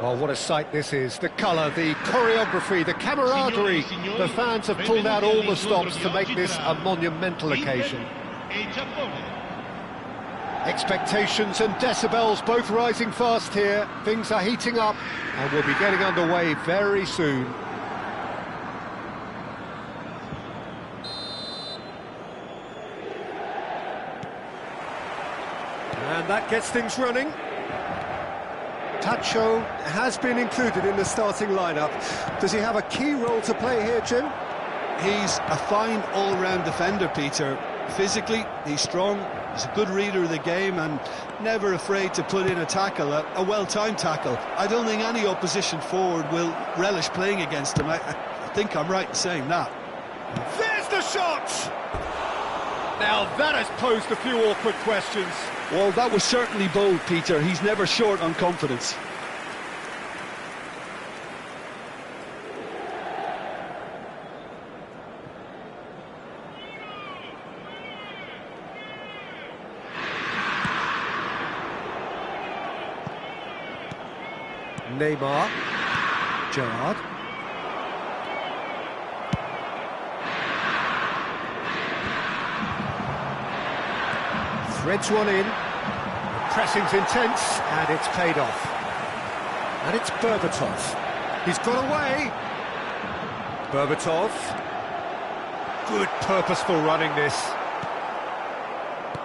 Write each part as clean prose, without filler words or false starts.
Oh, what a sight this is. The colour, the choreography, the camaraderie. The fans have pulled out all the stops to make this a monumental occasion. Expectations and decibels both rising fast here. Things are heating up and we'll be getting underway very soon. And that gets things running. Tacho has been included in the starting lineup. Does he have a key role to play here, Jim? He's a fine all-round defender, Peter. Physically, he's strong, he's a good reader of the game and never afraid to put in a tackle, a well-timed tackle. I don't think any opposition forward will relish playing against him. I think I'm right in saying that. There's the shot! Now that has posed a few awkward questions. Well, that was certainly bold, Peter. He's never short on confidence. Neymar. Gerrard. Threads one in. Pressing's intense, and it's paid off. And it's Berbatov. He's got away. Berbatov. Good purposeful running this.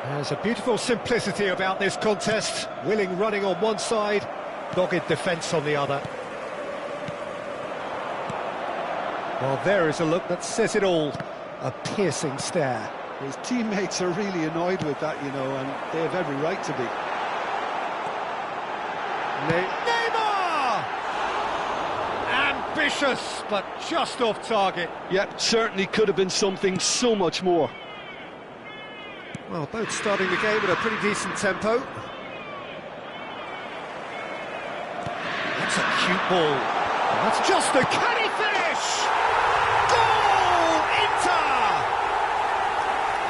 There's a beautiful simplicity about this contest. Willing running on one side, dogged defence on the other. Well, there is a look that says it all. A piercing stare. His teammates are really annoyed with that, you know, and they have every right to be. Neymar! Ambitious, but just off target. Yep, certainly could have been something so much more. Well, both starting the game at a pretty decent tempo. That's a cute ball. And that's just a canny finish! Goal! Inter!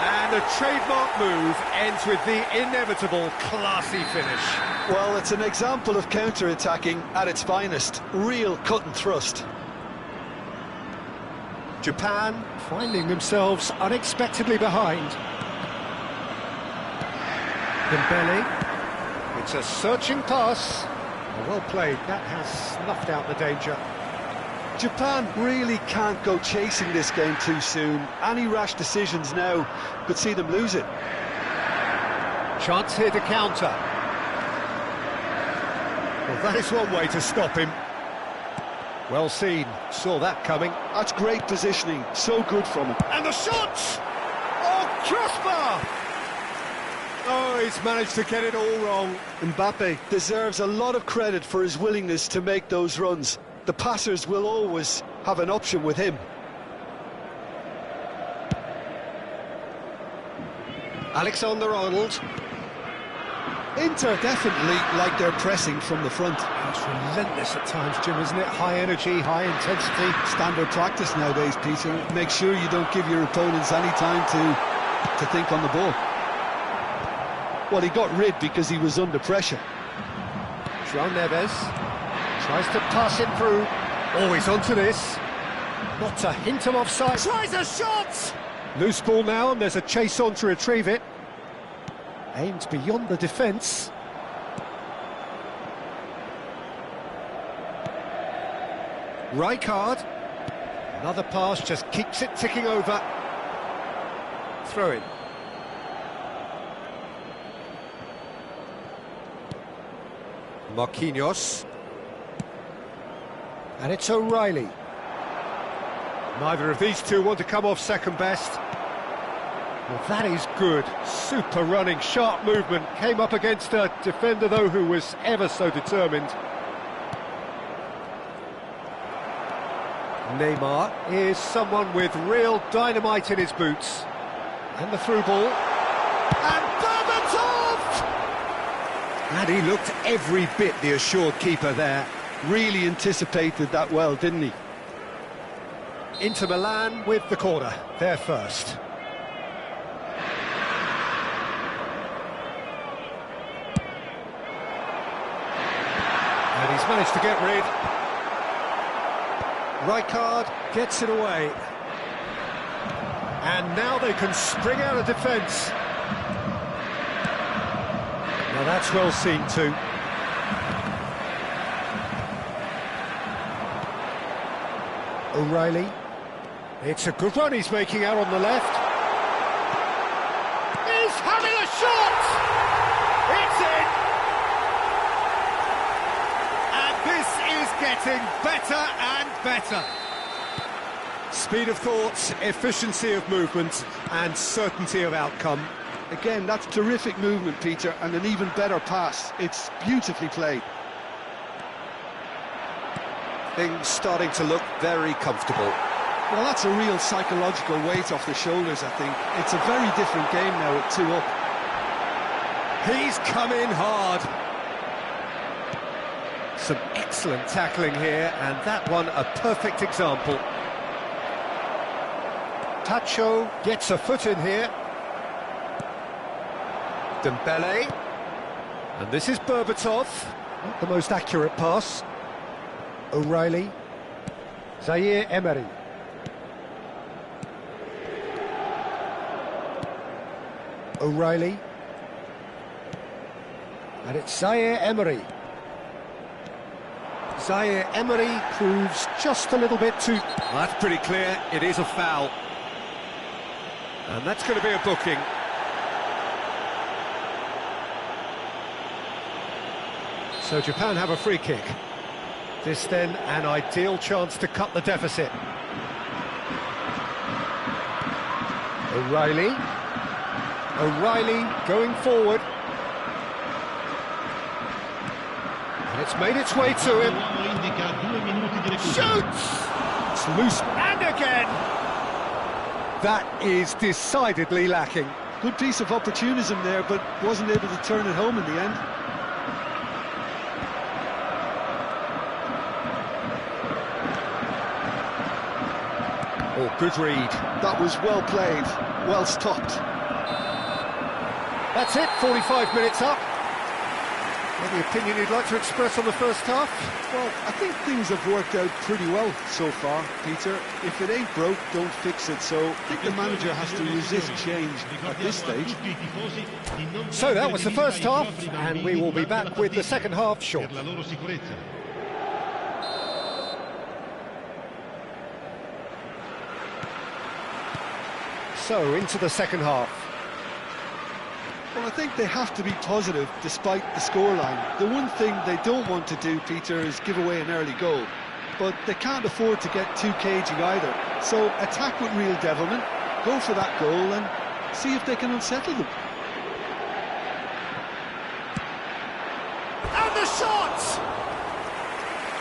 And the trademark move ends with the inevitable classy finish. Well, it's an example of counter-attacking at its finest. Real cut and thrust. Japan finding themselves unexpectedly behind. Dembele. It's a searching pass. Well played. That has snuffed out the danger. Japan really can't go chasing this game too soon. Any rash decisions now could see them lose it. Chance here to counter. Well, that is one way to stop him. Well seen. Saw that coming. That's great positioning. So good from him. And the shot! Oh, crossbar! Oh, he's managed to get it all wrong. Mbappe deserves a lot of credit for his willingness to make those runs. The passers will always have an option with him. Alexander-Arnold. Inter definitely like their pressing from the front. It's relentless at times, Jim, isn't it? High energy, high intensity. Standard practice nowadays, Peter. Make sure you don't give your opponents any time to think on the ball. Well, he got rid because he was under pressure. João Neves tries to pass it through. Always onto this. Not a hint of offside. Tries a shot! Loose ball now, and there's a chase on to retrieve it. Aimed beyond the defence. Rijkaard. Another pass, just keeps it ticking over. Throw in. Marquinhos. And it's O'Reilly. Neither of these two want to come off second best. Well, that is good. Super running, sharp movement. Came up against a defender, though, who was ever so determined. Neymar is someone with real dynamite in his boots. And the through ball. And Berbatov! And he looked every bit the assured keeper there. Really anticipated that well, didn't he? Inter Milan with the corner, they're first. And He's managed to get rid. Rijkaard gets it away. And now they can spring out of defence. Now that's well seen too. O'Reilly. It's a good run he's making out on the left. He's having a shot! It's in! And this is getting better and better. Speed of thoughts, efficiency of movement, and certainty of outcome. Again, that's terrific movement, Peter, and an even better pass. It's beautifully played. Things starting to look very comfortable. Well, that's a real psychological weight off the shoulders, I think. It's a very different game now at 2 up. He's come in hard. Some excellent tackling here, and that one a perfect example. Tacho gets a foot in here. Dembele. And this is Berbatov. Not the most accurate pass. O'Reilly. Zaire Emery. O'Reilly. And it's Zaire Emery. Zaire Emery proves just a little bit too... Well, that's pretty clear, it is a foul. And that's going to be a booking. So Japan have a free kick. This then an ideal chance to cut the deficit. O'Reilly. O'Reilly going forward. And it's made its way to him. Shoots! It's loose, and again! That is decidedly lacking. Good piece of opportunism there, but wasn't able to turn it home in the end. Oh, good read. That was well played, well stopped. That's it, 45 minutes up. Any opinion you'd like to express on the first half? Well, I think things have worked out pretty well so far, Peter. If it ain't broke, don't fix it. So I think the manager has to resist change at this stage. So that was the first half, and we will be back with the second half shortly. So, into the second half. Well, I think they have to be positive despite the scoreline. The one thing they don't want to do, Peter, is give away an early goal. But they can't afford to get too cagey either. So attack with real devilment, go for that goal and see if they can unsettle them. And the shot!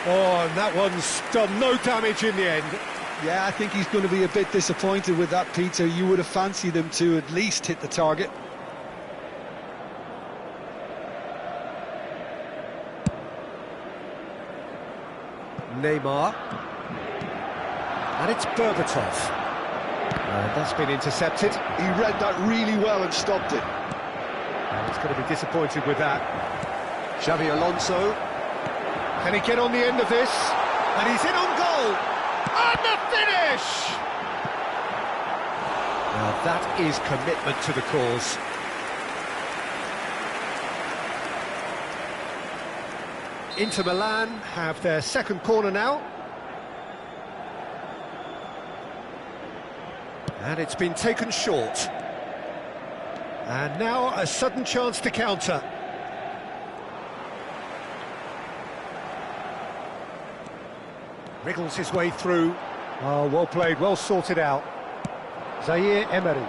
Oh, and that one's done no damage in the end. Yeah, I think he's going to be a bit disappointed with that, Peter. You would have fancied him to at least hit the target. Neymar. And it's Berbatov. That's been intercepted. He read that really well and stopped it. And he's going to be disappointed with that. Xavi Alonso. Can he get on the end of this? And he's in on goal! And the finish! Now that is commitment to the cause. Inter Milan have their second corner now. And it's been taken short. And now a sudden chance to counter. Wriggles his way through. Oh, well played, well sorted out. Zaire Emery.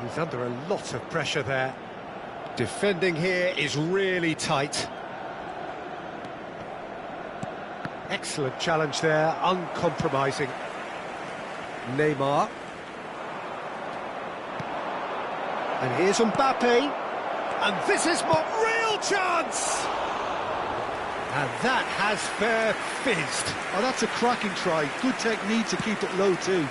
He's under a lot of pressure there. Defending here is really tight. Excellent challenge there, uncompromising. Neymar. And here's Mbappe. And this is my real chance! And that has fair fizzed. Oh, that's a cracking try. Good technique to keep it low too.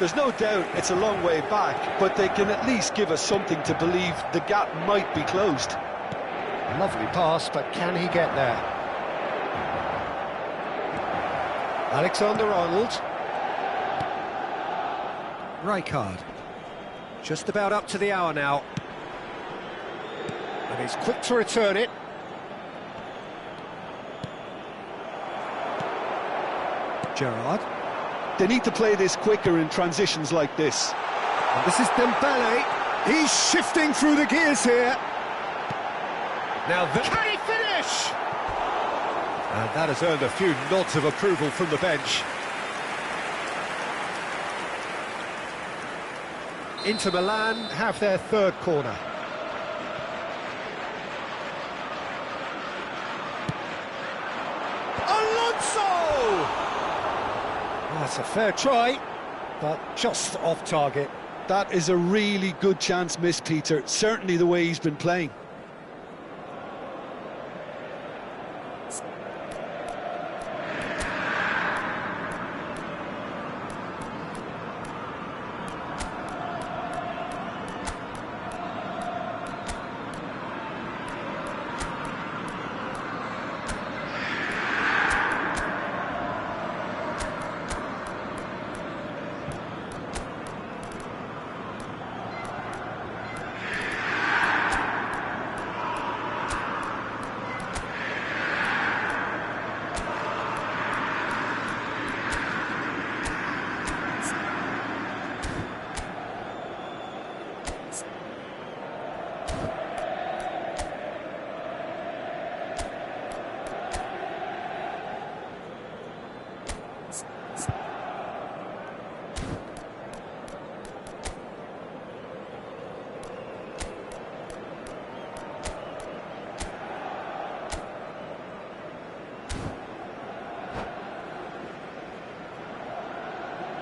There's no doubt it's a long way back, but they can at least give us something to believe the gap might be closed. Lovely pass, but can he get there? Alexander-Arnold. Rijkaard. Just about up to the hour now. And he's quick to return it. Gerrard. They need to play this quicker in transitions like this. And this is Dembele. He's shifting through the gears here. Now, can he finish? And that has earned a few nods of approval from the bench. Inter Milan have their third corner. Alonso! Oh, that's a fair try, but just off target. That is a really good chance missed, Peter. Certainly the way he's been playing.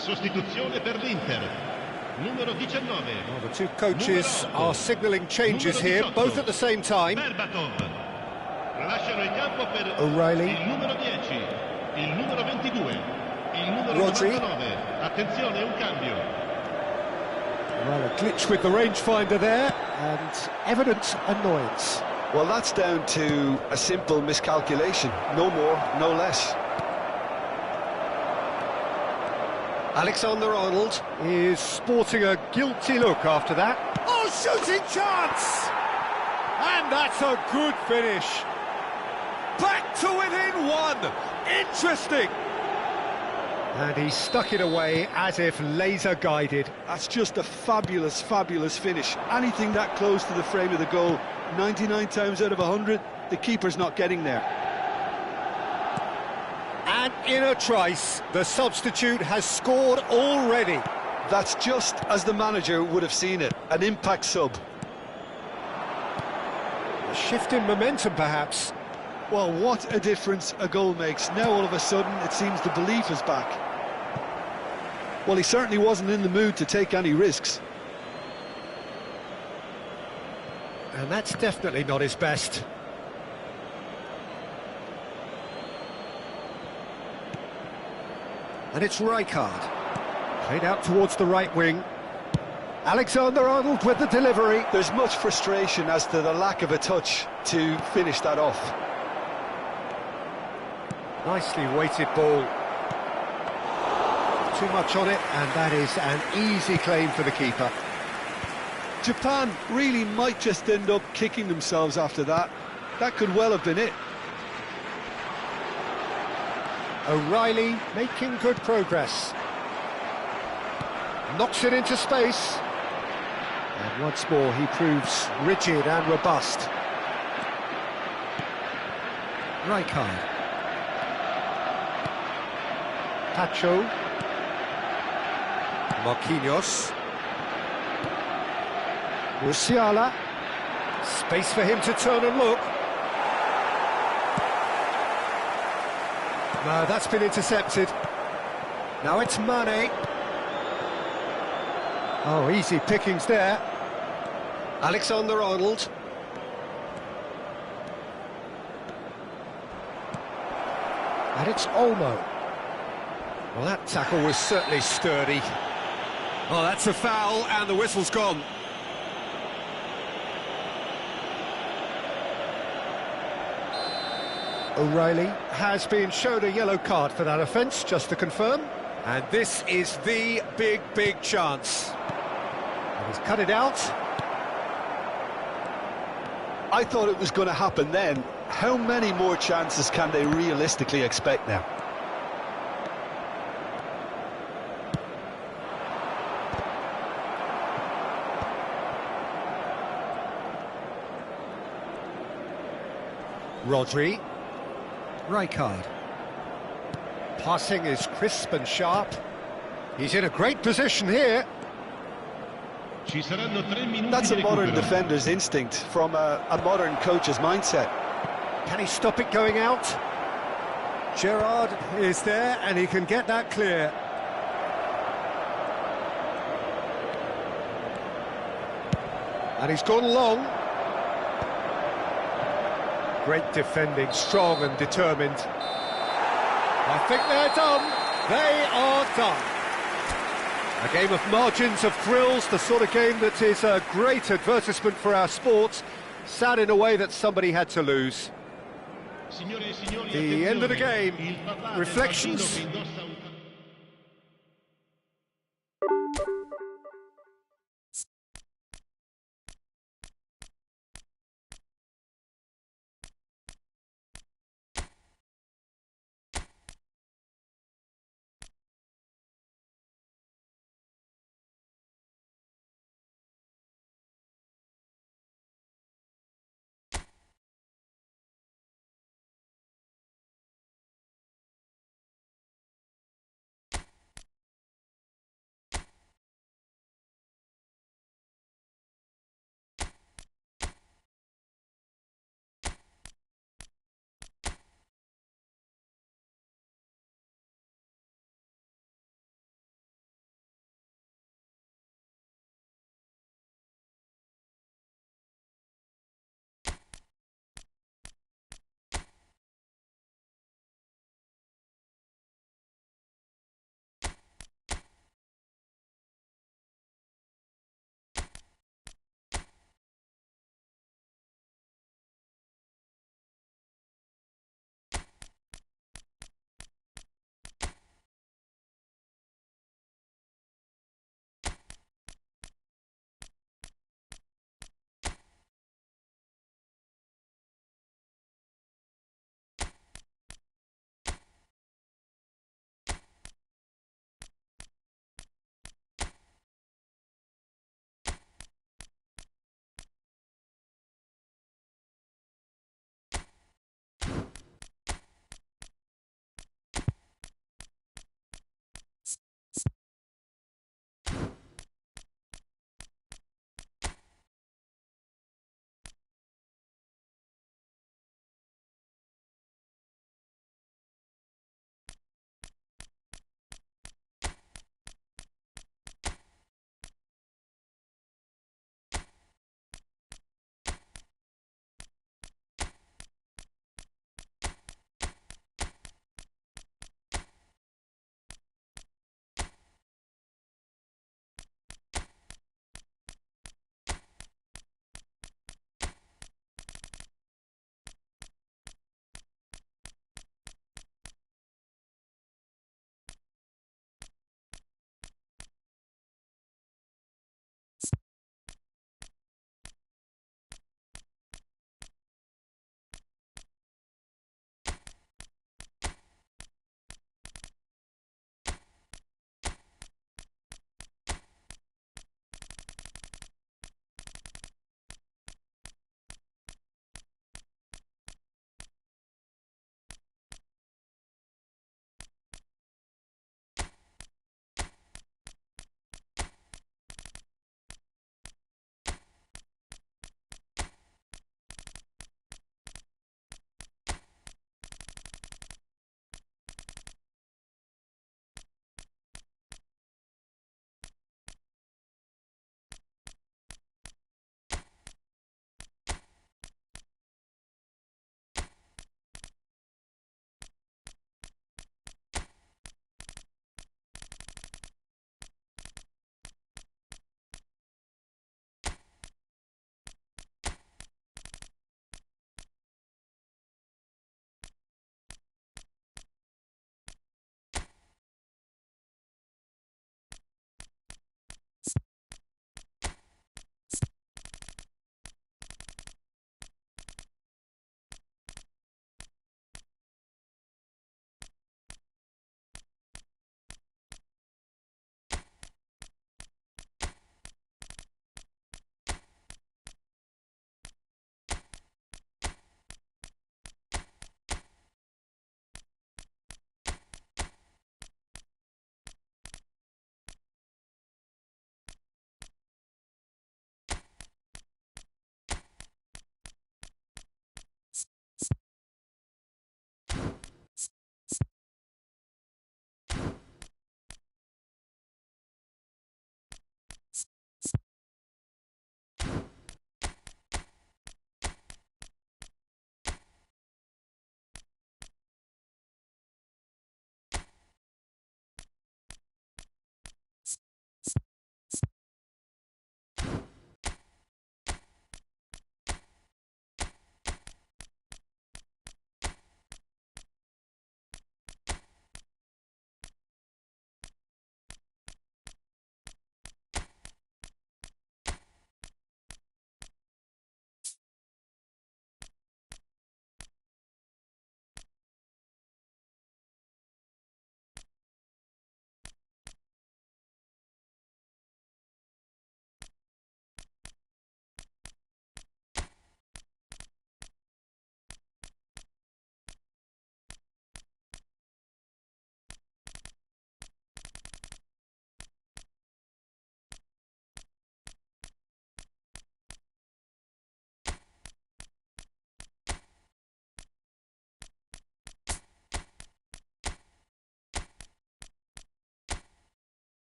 Sostituzione per l'Inter. Numero 19. Well, the two coaches are signalling changes here, both at the same time. Lasciano il campo per O'Reilly. il numero 10, il numero 22, il numero Rodri. 99. Attenzione, un cambio. Well, a glitch with the rangefinder there, and evident annoyance. Well, that's down to a simple miscalculation. No more, no less. Alexander-Arnold is sporting a guilty look after that. Oh, shooting chance! And that's a good finish. Back to within one. Interesting. And he stuck it away as if laser-guided. That's just a fabulous, fabulous finish. Anything that close to the frame of the goal, 99 times out of 100, the keeper's not getting there. And in a trice, the substitute has scored already. That's just as the manager would have seen it, an impact sub. A shift in momentum, perhaps. Well, what a difference a goal makes. Now, all of a sudden, it seems the belief is back. Well, he certainly wasn't in the mood to take any risks. And that's definitely not his best. And it's Rijkaard. Played out towards the right wing. Alexander-Arnold with the delivery. There's much frustration as to the lack of a touch to finish that off. Nicely weighted ball. Too much on it, and that is an easy claim for the keeper. Japan really might just end up kicking themselves after that. That could well have been it. O'Reilly making good progress. Knocks it into space. And once more he proves rigid and robust. Rijkaard. Pacho. Marquinhos. Musiala. Space for him to turn and look. No, that's been intercepted. Now it's Mane. Oh, easy pickings there. Alexander-Arnold. And it's Olmo. Well, that tackle was certainly sturdy. Oh, that's a foul, and the whistle's gone. O'Reilly has been shown a yellow card for that offence, just to confirm. And this is the big chance. And he's cut it out. I thought it was going to happen then. How many more chances can they realistically expect now? Rodri. Rijkaard. Passing is crisp and sharp. He's in a great position here. Ci saranno 3 minuti That's a di modern recupero. defender's instinct from a modern coach's mindset. Can he stop it going out? Gerrard is there and he can get that clear. And he's gone long. Great defending, strong and determined. I think they're done. They are done. A game of margins, of thrills, the sort of game that is a great advertisement for our sport. Sad in a way that somebody had to lose. Signore e signori, The end of the attenzione, game. il papà del Reflections? bambino che indossa un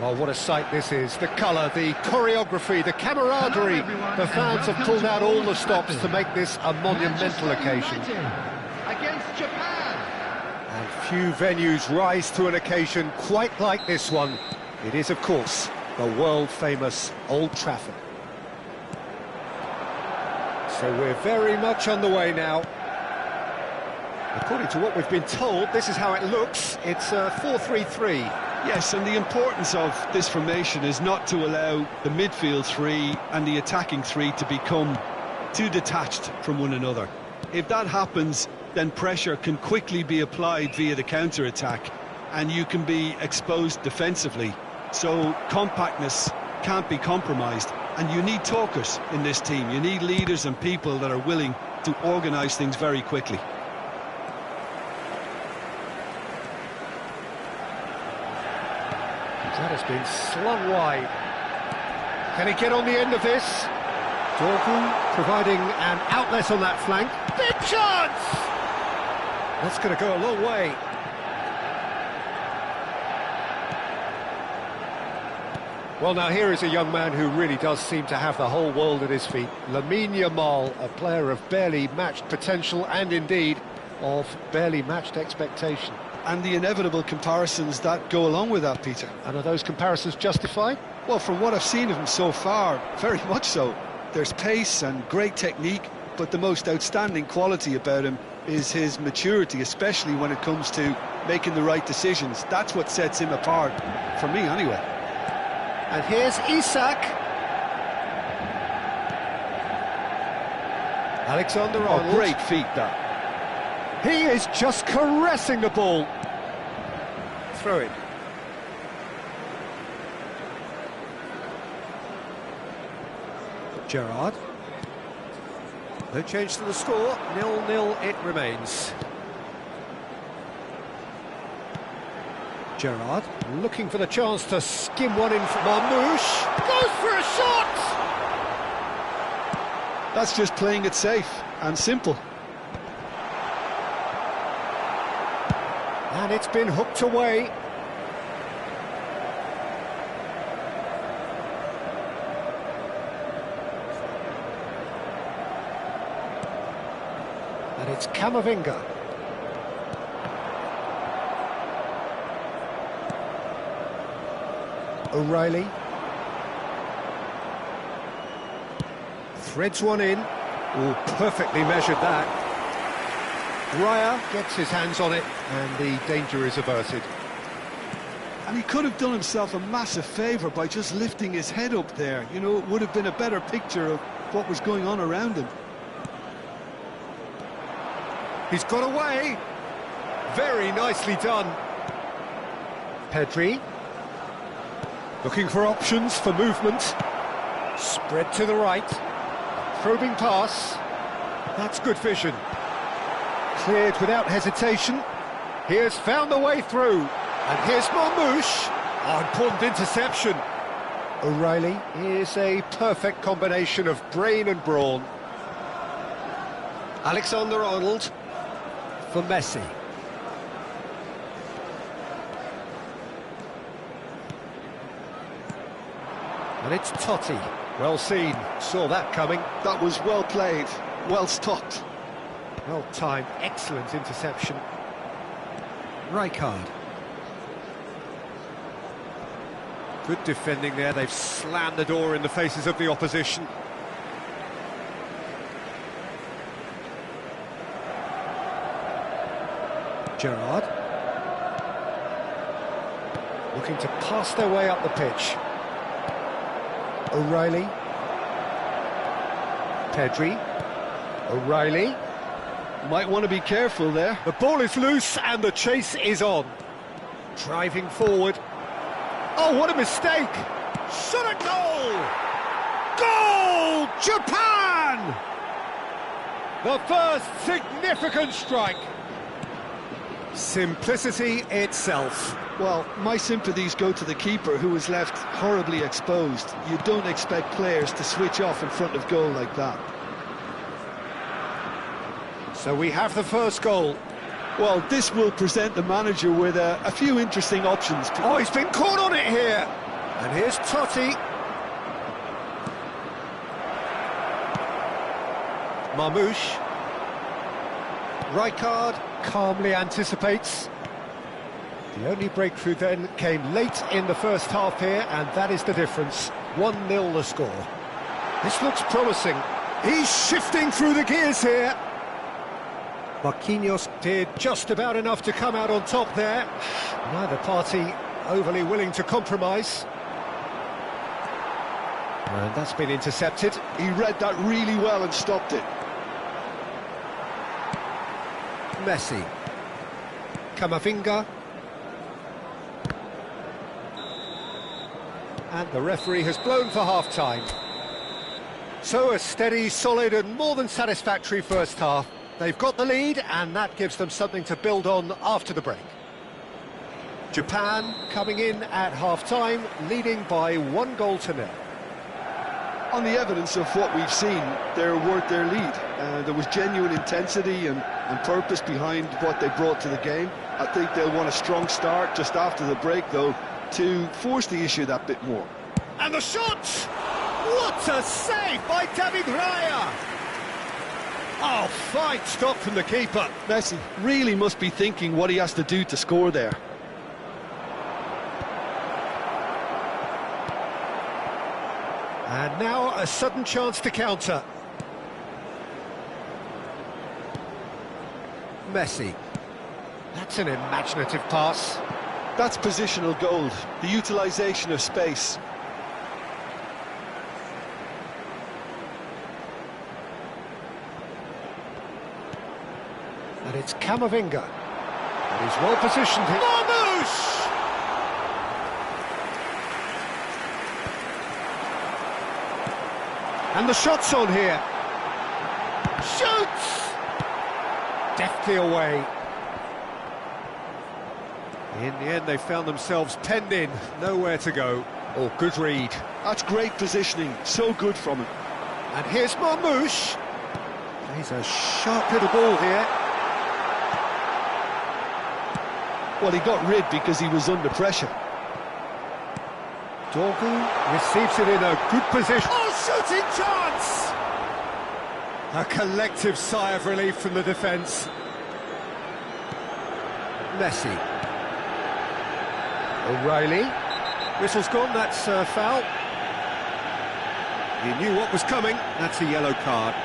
Well, what a sight this is. The colour, the choreography, the camaraderie. The fans have pulled out all the stops to make this a monumental occasion. Against Japan. And few venues rise to an occasion quite like this one. It is, of course, the world-famous Old Trafford. So we're very much on the way now. According to what we've been told, this is how it looks. It's a 4-3-3. Yes, and the importance of this formation is not to allow the midfield three and the attacking three to become too detached from one another. If that happens, then pressure can quickly be applied via the counter-attack, and you can be exposed defensively. So compactness can't be compromised, and you need talkers in this team. You need leaders and people that are willing to organise things very quickly. That has been slung wide. Can he get on the end of this? Dorgu providing an outlet on that flank. Big chance! That's going to go a long way. Well, now here is a young man who really does seem to have the whole world at his feet. Lamine Yamal, a player of barely matched potential and indeed of barely matched expectation. And the inevitable comparisons that go along with that, Peter. And are those comparisons justified? Well, from what I've seen of him so far, very much so. There's pace and great technique, but the most outstanding quality about him is his maturity, especially when it comes to making the right decisions. That's what sets him apart, for me anyway. And here's Isak. Alexander-Arnold. Oh, great feat, that. He is just caressing the ball. Throw it. Gerrard. No change to the score. 0-0 it remains. Gerrard looking for the chance to skim one in from Marmoush. Goes for a shot! That's just playing it safe and simple. And it's been hooked away. And it's Camavinga. O'Reilly. Threads one in. Oh, perfectly measured that. Raya gets his hands on it, and the danger is averted. And he could have done himself a massive favour by just lifting his head up there. You know, it would have been a better picture of what was going on around him. He's got away. Very nicely done. Pedri. Looking for options for movement. Spread to the right. Probing pass. That's good vision. Cleared without hesitation. He has found the way through. And here's Marmoush. Oh, important interception. O'Reilly is a perfect combination of brain and brawn. Alexander-Arnold for Messi. And it's Totti. Well seen. Saw that coming. That was well played, well stopped. Well timed, excellent interception. Rijkaard. Good defending there, they've slammed the door in the faces of the opposition. Gerrard. Looking to pass their way up the pitch. O'Reilly. Pedri. O'Reilly. Might want to be careful there. The ball is loose and the chase is on. Driving forward. Oh, what a mistake! Shot at goal! Goal! Japan! The first significant strike. Simplicity itself. Well, my sympathies go to the keeper, who was left horribly exposed. You don't expect players to switch off in front of goal like that. So we have the first goal. Well, this will present the manager with a few interesting options. Oh, he's been caught on it here. And here's Totti. Marmoush. Rijkaard calmly anticipates. The only breakthrough then came late in the first half here, and that is the difference. 1-0 the score. This looks promising. He's shifting through the gears here. Marquinhos did just about enough to come out on top there. Neither party overly willing to compromise. And that's been intercepted. He read that really well and stopped it. Messi. Camavinga. And the referee has blown for half-time. So a steady, solid and more than satisfactory first half. They've got the lead and that gives them something to build on after the break. Japan coming in at half-time, leading by 1-0. On the evidence of what we've seen, they're worth their lead. There was genuine intensity and purpose behind what they brought to the game. I think they'll want a strong start just after the break, though, to force the issue that bit more. And the shot! What a save by David Raya! Oh, fine stop from the keeper. Messi really must be thinking what he has to do to score there. And now a sudden chance to counter. Messi. That's an imaginative pass. That's positional gold, the utilisation of space. And it's Camavinga. And he's well positioned here. Marmoush! And the shot's on here. Shoots! Deftly away. In the end, they found themselves penned in, nowhere to go. Oh, good read. That's great positioning, so good from him. And here's Marmoush. He's a sharp little ball here. Well, he got rid because he was under pressure. Dorgu receives it in a good position. Oh, shooting chance! A collective sigh of relief from the defence. Messi. O'Reilly. Whistle's gone, that's a foul. He knew what was coming, that's a yellow card.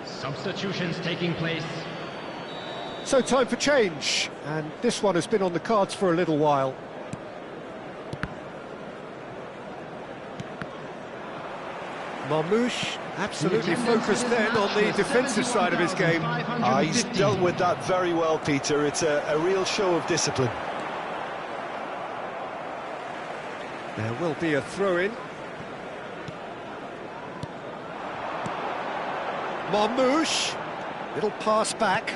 Substitutions taking place. So time for change, and this one has been on the cards for a little while. Marmoush absolutely focused then on the defensive side of his game. He's dealt with that very well, Peter. It's a real show of discipline. There will be a throw-in. Marmoush, little pass back.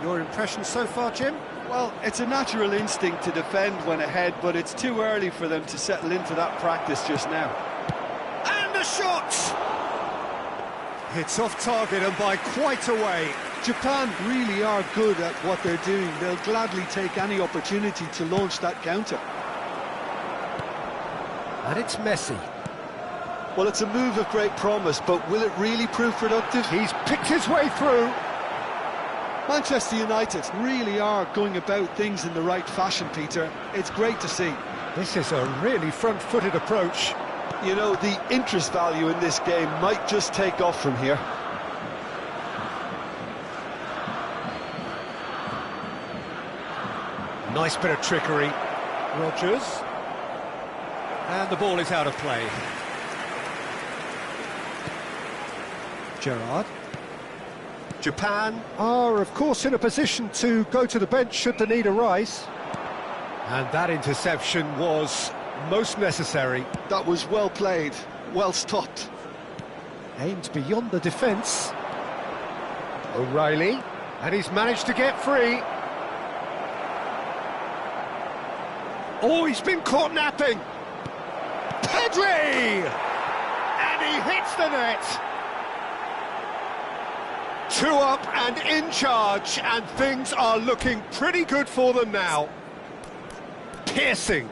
Your impression so far, Jim? Well, it's a natural instinct to defend when ahead, but it's too early for them to settle into that practice just now. And a shot! It's off target and by quite a way. Japan really are good at what they're doing. They'll gladly take any opportunity to launch that counter. And it's Messi. Well, it's a move of great promise, but will it really prove productive? He's picked his way through. Manchester United really are going about things in the right fashion, Peter. It's great to see. This is a really front-footed approach. You know, the interest value in this game might just take off from here. Nice bit of trickery. Rodgers. And the ball is out of play. Gerrard. Japan are, of course, in a position to go to the bench should the need arise. And that interception was most necessary. That was well played, well stopped. Aimed beyond the defence. O'Reilly, and he's managed to get free. Oh, he's been caught napping. Pedri! And he hits the net. 2 up and in charge, and things are looking pretty good for them now. Piercing,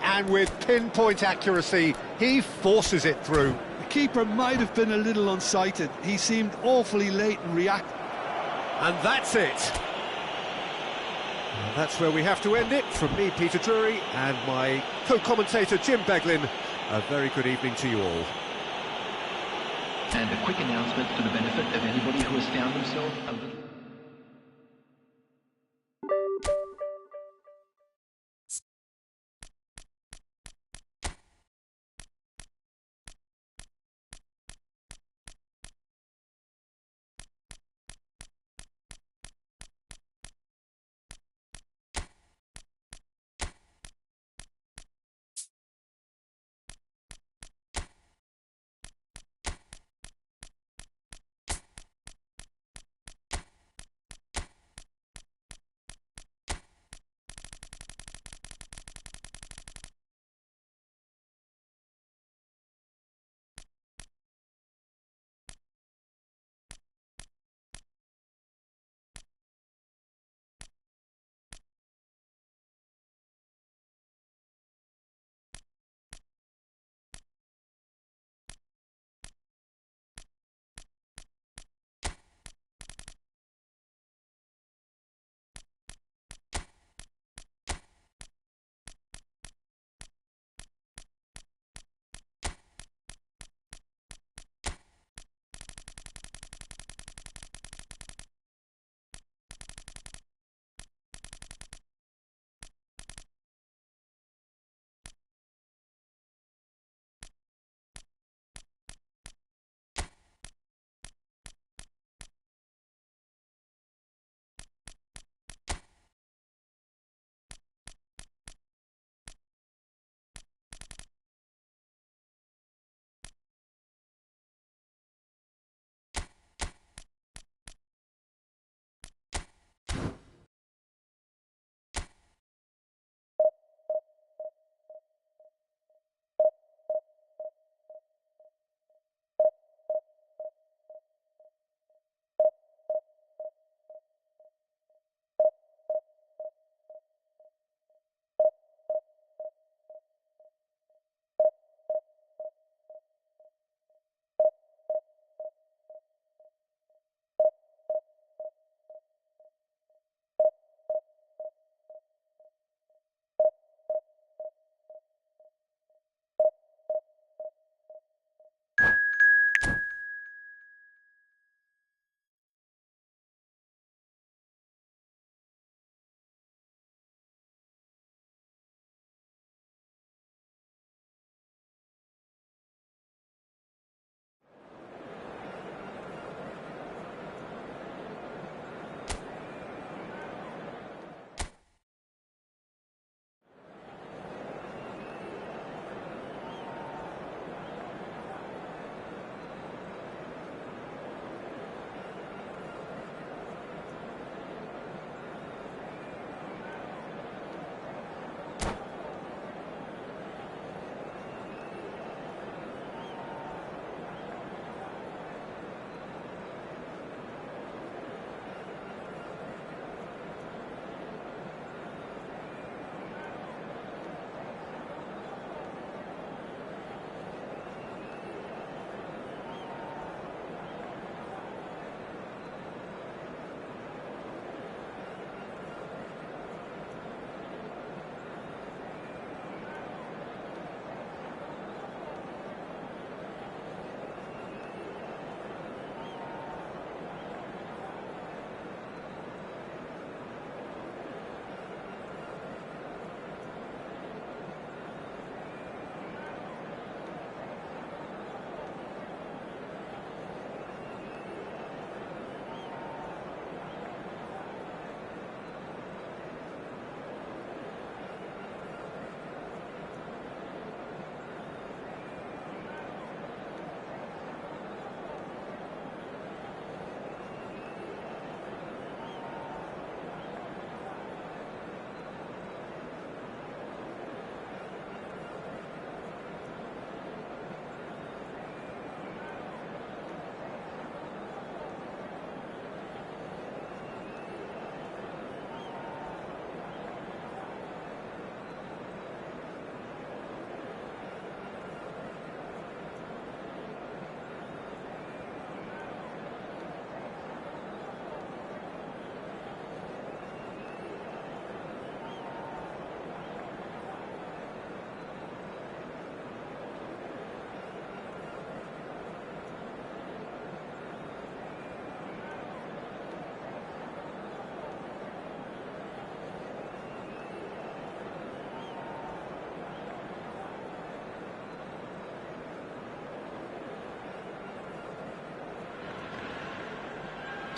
and with pinpoint accuracy, he forces it through. The keeper might have been a little unsighted. He seemed awfully late in reacting. And that's it. And that's where we have to end it. From me, Peter Drury, and my co-commentator, Jim Beglin, a very good evening to you all. And a quick announcement for the benefit of anybody who has found themselves a little...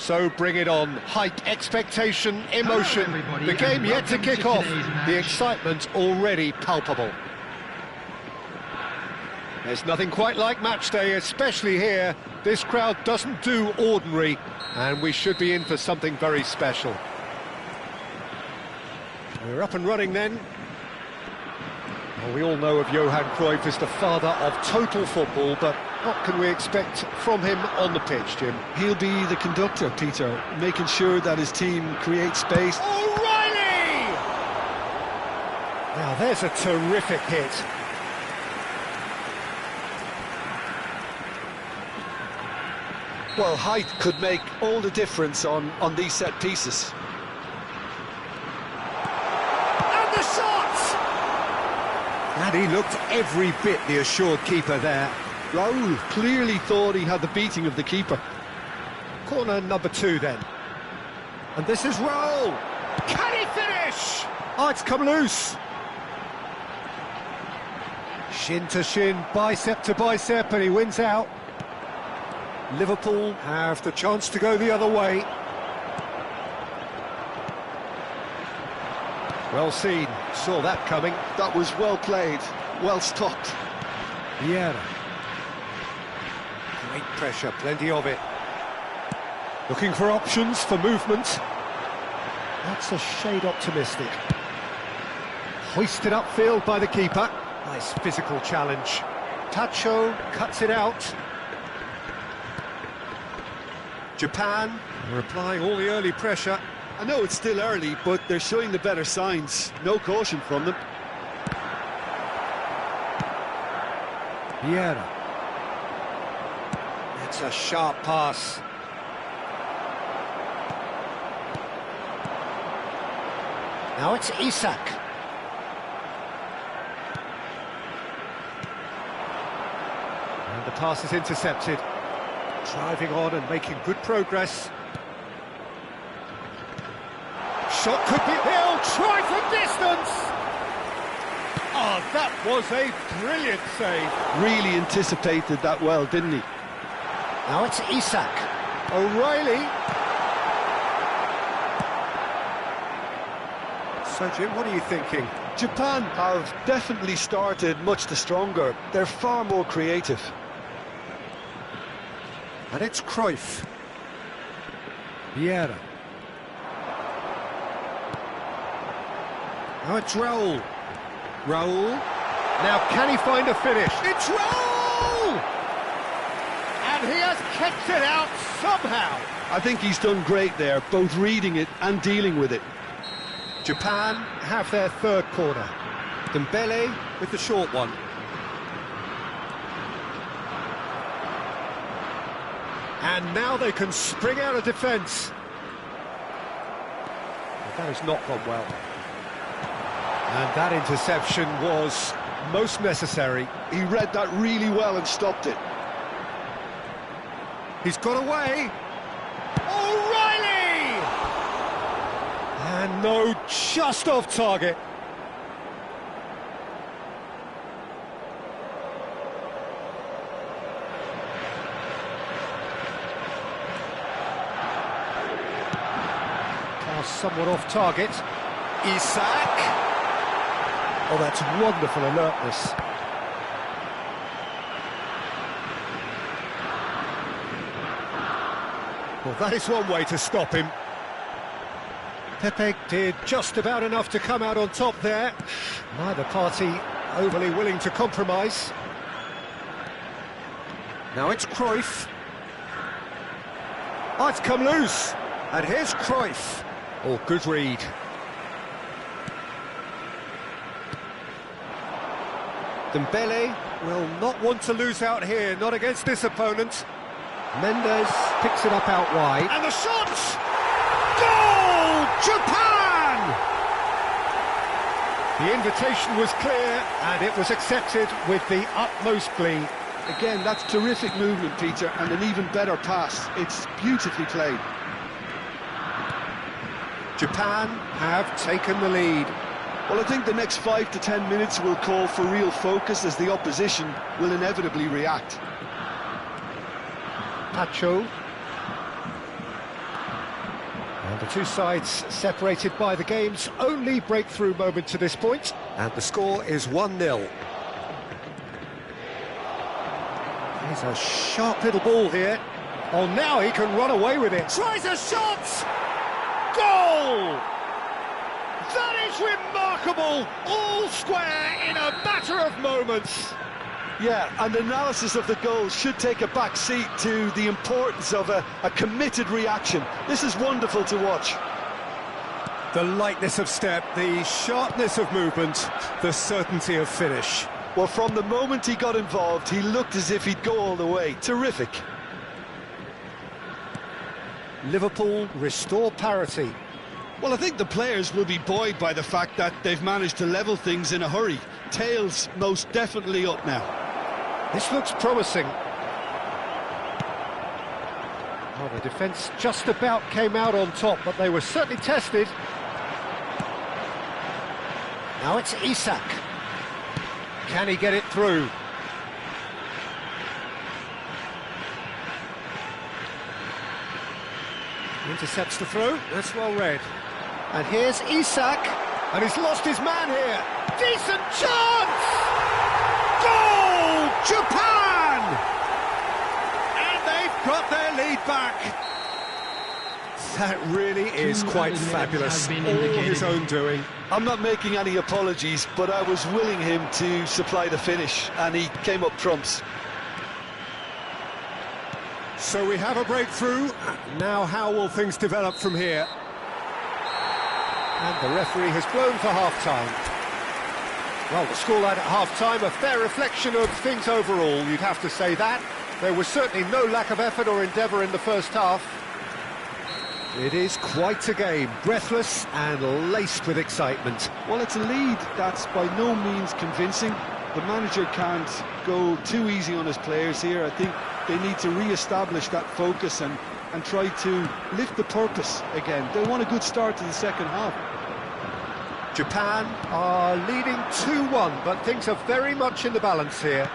So bring it on. Height, expectation, emotion. The game yet to kick off. The excitement already palpable. There's nothing quite like match day, especially here. This crowd doesn't do ordinary, and we should be in for something very special. We're up and running then. Well, we all know of Johan Cruyff as the father of total football, but what can we expect from him on the pitch, Jim? He'll be the conductor, Peter, making sure that his team creates space. O'Reilly! Now there's a terrific hit. Well, height could make all the difference on these set pieces. And the shot! And he looked every bit the assured keeper there. Raul clearly thought he had the beating of the keeper. Corner number 2 then. And this is Raul. Can he finish? Oh, it's come loose. Shin to shin, bicep to bicep, and he wins out. Liverpool have the chance to go the other way. Well seen, saw that coming. That was well played, well stopped. Vieira. Great pressure, plenty of it. Looking for options for movement. That's a shade optimistic. Hoisted upfield by the keeper. Nice physical challenge. Tacho cuts it out. Japan are applying all the early pressure. I know it's still early, but they're showing the better signs. No caution from them. Vieira. It's a sharp pass. Now it's Isak. And the pass is intercepted. Driving on and making good progress. Shot could be... He'll try for distance! Oh, that was a brilliant save. Really anticipated that well, didn't he? Now it's Isak. O'Reilly. So, Jim, what are you thinking? Japan have definitely started much the stronger. They're far more creative. And it's Cruyff. Vieira. Now it's Raul. Raul. Now can he find a finish? It's Raul! And he has kept it out somehow. I think he's done great there, both reading it and dealing with it. Japan have their third corner. Dembele with the short one. And now they can spring out of defence. Well, that has not gone well. And that interception was most necessary. He read that really well and stopped it. He's got away. O'Reilly! And no, just off target. Somewhat off target. Isak. Oh, that's wonderful alertness. Well, that is one way to stop him. Pepe did just about enough to come out on top there. Neither party overly willing to compromise. Now it's Cruyff. Oh, it's come loose. And here's Cruyff. Oh, good read. Dembele will not want to lose out here, not against this opponent. Mendes picks it up out wide. And the shot! Goal! Japan! The invitation was clear, and it was accepted with the utmost glee. Again, that's terrific movement, Peter, and an even better pass. It's beautifully played. Japan have taken the lead. Well, I think the next 5 to 10 minutes will call for real focus as the opposition will inevitably react. Tacho. And the two sides separated by the game's only breakthrough moment to this point. And the score is 1-0. Here's a sharp little ball here. Oh, now he can run away with it. Tries a shot! Goal! That is remarkable! All square in a matter of moments. Yeah, and analysis of the goal should take a back seat to the importance of a committed reaction. This is wonderful to watch. The lightness of step, the sharpness of movement, the certainty of finish. Well, from the moment he got involved, he looked as if he'd go all the way. Terrific. Liverpool restore parity. Well, I think the players will be buoyed by the fact that they've managed to level things in a hurry. Tails most definitely up now. This looks promising. Well, the defence just about came out on top, but they were certainly tested. Now it's Isak. Can he get it through? Intercepts the throw. That's well read. And here's Isak. And he's lost his man here. Decent chance! Goal! Japan! And they've got their lead back. That really is quite fabulous. All his own doing. I'm not making any apologies, but I was willing him to supply the finish, and he came up trumps. So we have a breakthrough. Now how will things develop from here? And the referee has blown for half-time. Well, the scoreline at half-time, a fair reflection of things overall, you'd have to say that. There was certainly no lack of effort or endeavour in the first half. It is quite a game, breathless and laced with excitement. Well, it's a lead that's by no means convincing. The manager can't go too easy on his players here. I think they need to re-establish that focus and try to lift the purpose again. They want a good start to the second half. Japan are leading 2-1, but things are very much in the balance here.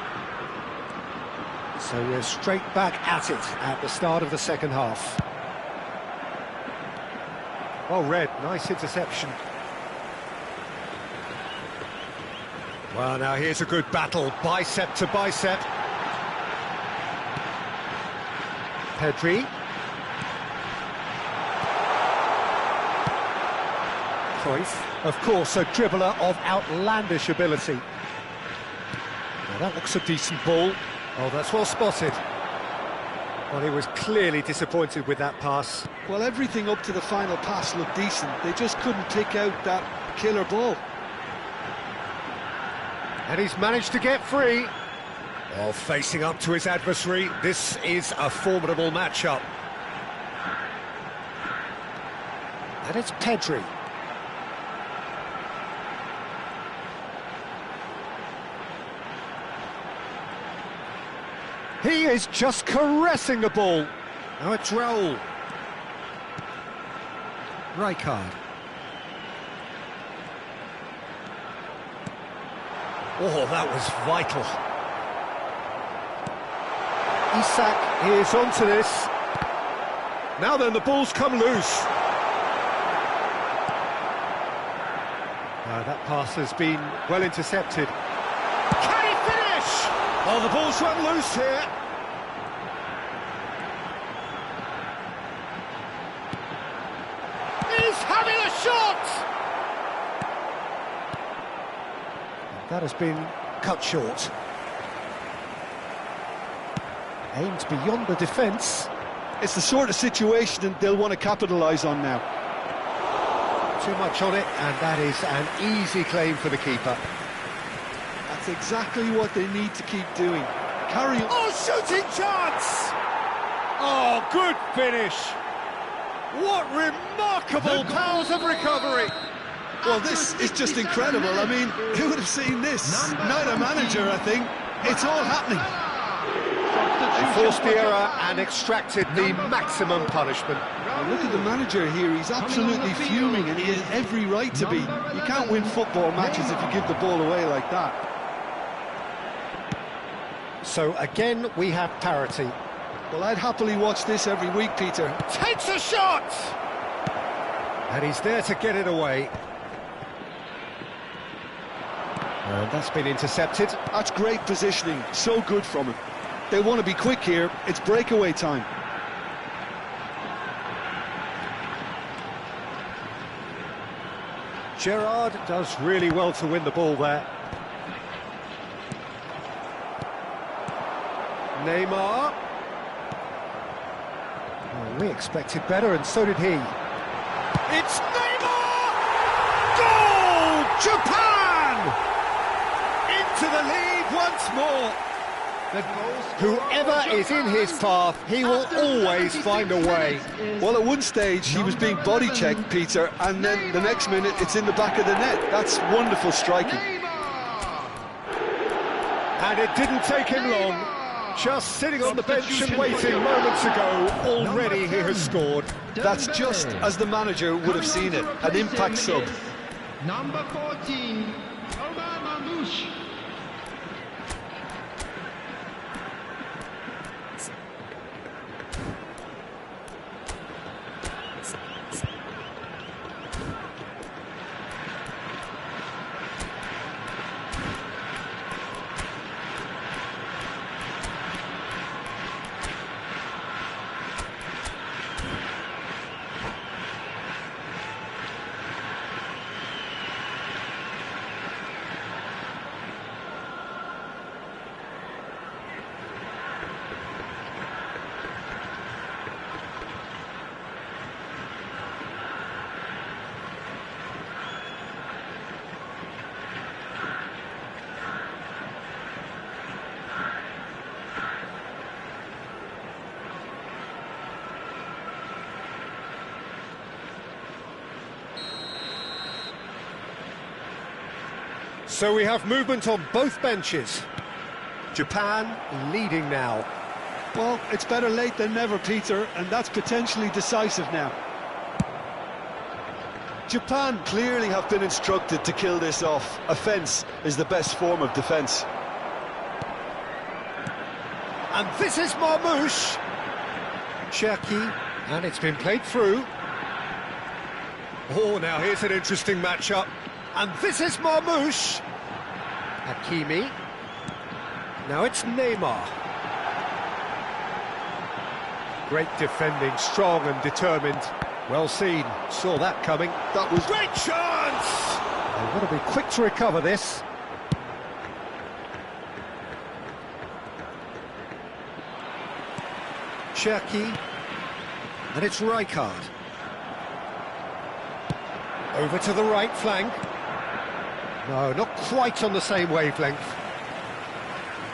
So we're straight back at it at the start of the second half. Well read, nice interception. Well, now here's a good battle, bicep to bicep. Pedri. Cruyff, of course, a dribbler of outlandish ability. Now that looks a decent ball. Oh, that's well spotted. Well, he was clearly disappointed with that pass. Well, everything up to the final pass looked decent. They just couldn't pick out that killer ball. And he's managed to get free. Well, facing up to his adversary, this is a formidable matchup. And it's Pedri. He is just caressing the ball. Now it's Raul. Rijkaard. Oh, that was vital. Isak is onto this. Now then, the ball's come loose. That pass has been well intercepted. Can he finish? Oh, the ball's run loose here. He's having a shot! That has been cut short. Aimed beyond the defence. It's the sort of situation that they'll want to capitalise on now. Too much on it, and that is an easy claim for the keeper. That's exactly what they need to keep doing. Carry on. Oh, shooting chance! Oh, good finish. What remarkable powers of recovery. Well, this is just incredible. I mean, who would have seen this? Not a manager, I think. It's all happening. They forced the error and extracted the maximum punishment. Now look at the manager here. He's absolutely fuming, and he has every right to be. You can't win football matches if you give the ball away like that. So again, we have parity. Well, I'd happily watch this every week, Peter. Takes a shot! And he's there to get it away. And that's been intercepted. That's great positioning, so good from him. They want to be quick here, it's breakaway time. Gerrard does really well to win the ball there. Neymar. Well, we expected better, and so did he. It's Neymar! Goal! Japan! Into the lead once more. Whoever is in his path, he will always find a way. Well, at one stage he was being body checked, Peter, and then the next minute it's in the back of the net. That's wonderful striking. And it didn't take him long. Just sitting on the bench and waiting moments ago, already he has scored. That's just as the manager would have seen it, an impact sub. Number 14, Omar Mamouche. So we have movement on both benches. Japan leading now. Well, it's better late than never, Peter, and that's potentially decisive now. Japan clearly have been instructed to kill this off. Offence is the best form of defence. And this is Marmouche. Cherki, and it's been played through. Oh, now here's an interesting matchup. And this is Marmouche. Hakimi. Now it's Neymar. Great defending, strong and determined. Well seen, saw that coming. That was Great chance! They've got to be quick to recover this. Cherki. And it's Rijkaard. Over to the right flank. No, not quite on the same wavelength.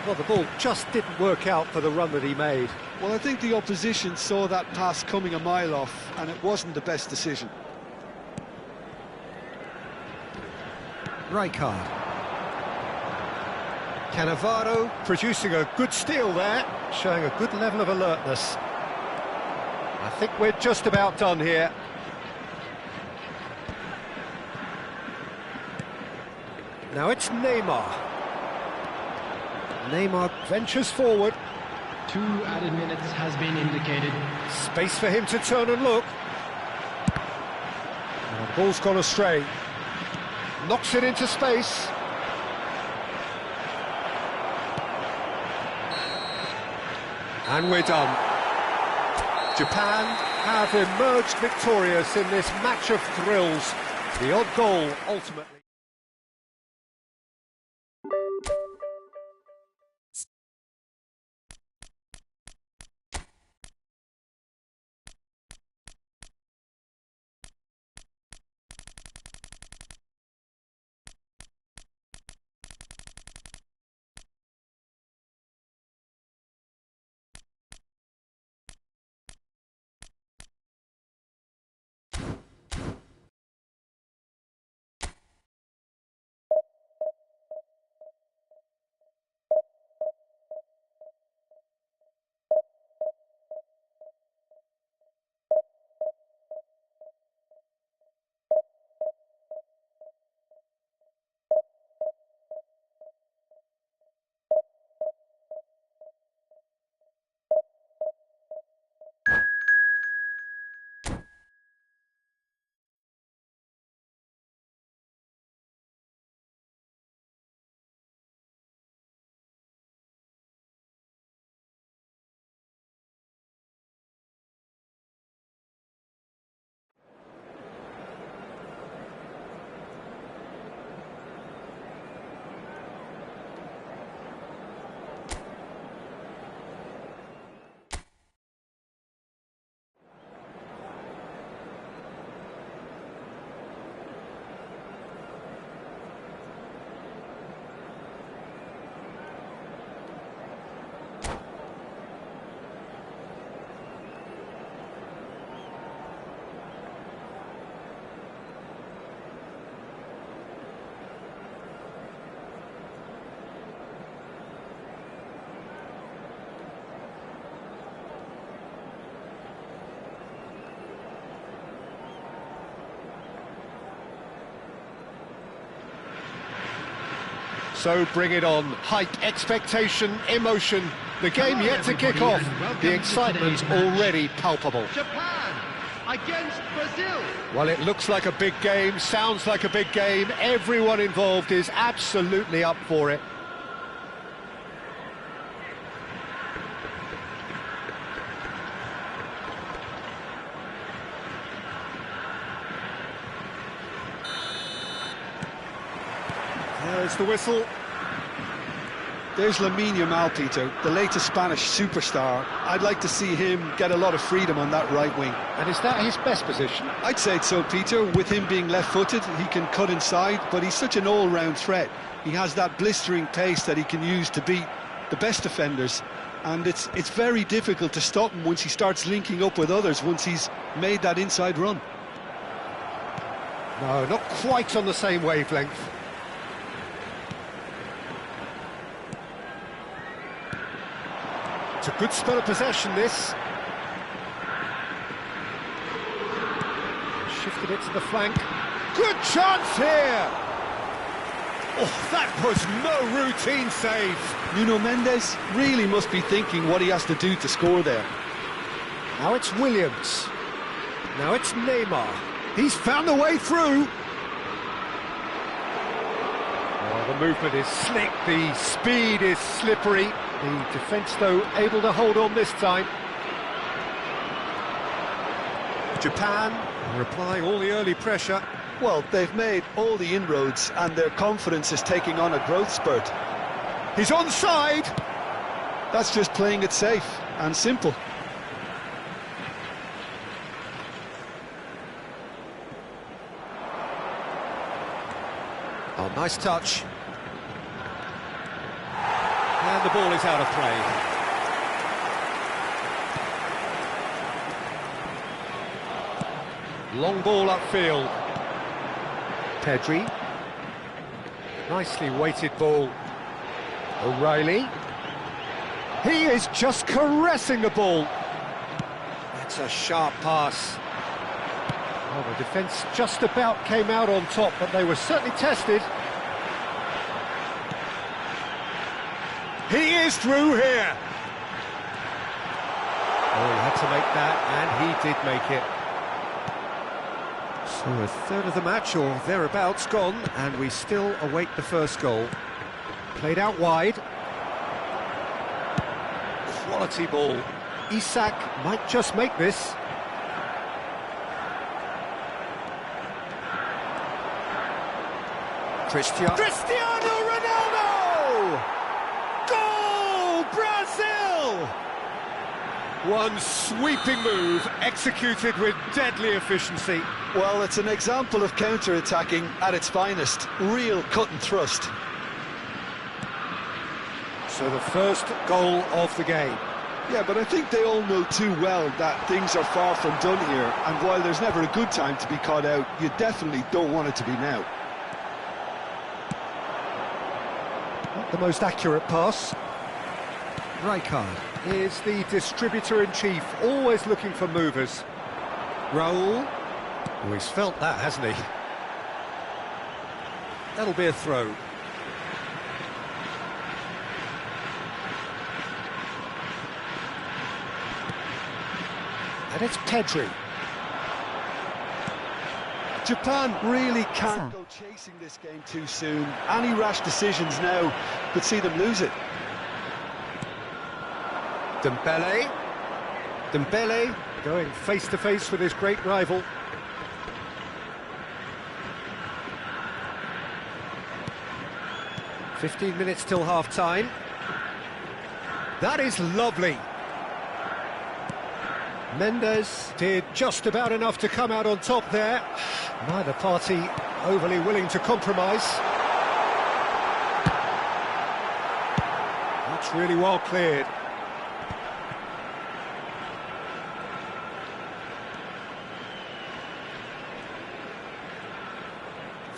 Well, the ball just didn't work out for the run that he made. Well, I think the opposition saw that pass coming a mile off, and it wasn't the best decision. Rijkaard. Cannavaro producing a good steal there, showing a good level of alertness. I think we're just about done here. Now it's Neymar. Neymar ventures forward. 2 added minutes has been indicated. Space for him to turn and look. And the ball's gone astray. Knocks it into space. And we're done. Japan have emerged victorious in this match of thrills. The odd goal ultimately. So bring it on. Hype, expectation, emotion. The game yet to kick off. The excitement's already palpable. Japan against Brazil. Well, it looks like a big game, sounds like a big game. Everyone involved is absolutely up for it. There's the whistle. There's Lamine Yamal, Peter, the latest Spanish superstar. I'd like to see him get a lot of freedom on that right wing. And is that his best position? I'd say so, Peter. With him being left-footed, he can cut inside, but he's such an all-round threat. He has that blistering pace that he can use to beat the best defenders, and it's very difficult to stop him once he starts linking up with others, once he's made that inside run. No, not quite on the same wavelength. It's a good spell of possession, this. Shifted it to the flank. Good chance here! Oh, that was no routine save. Nuno Mendes really must be thinking what he has to do to score there. Now it's Williams. Now it's Neymar. He's found a way through. Oh, the movement is slick, the speed is slippery. The defence, though, able to hold on this time. Japan replying all the early pressure. Well, they've made all the inroads and their confidence is taking on a growth spurt. He's onside! That's just playing it safe and simple. Oh, nice touch. And the ball is out of play. Long ball upfield. Pedri. Nicely weighted ball. O'Reilly. He is just caressing the ball. That's a sharp pass. Well, the defence just about came out on top, but they were certainly tested. He is through here. Oh, he had to make that, and he did make it. So a third of the match, or thereabouts, gone, and we still await the first goal. Played out wide. Quality ball. Isak might just make this. Cristiano Ronaldo! Goal, Brazil! One sweeping move, executed with deadly efficiency. Well, it's an example of counter-attacking at its finest. Real cut and thrust. So the first goal of the game. Yeah, but I think they all know too well that things are far from done here, and while there's never a good time to be caught out, you definitely don't want it to be now. Not the most accurate pass. Rijkaard is the distributor-in-chief, always looking for movers. Raul. Oh, he's felt that, hasn't he? That'll be a throw. And it's Pedri. Japan really can't go chasing this game too soon. Any rash decisions now could see them lose it. Dembele. Dembele going face-to-face with his great rival. "15 minutes till half-time. That is lovely. Mendes did just about enough to come out on top there. Neither party overly willing to compromise. That's really well cleared.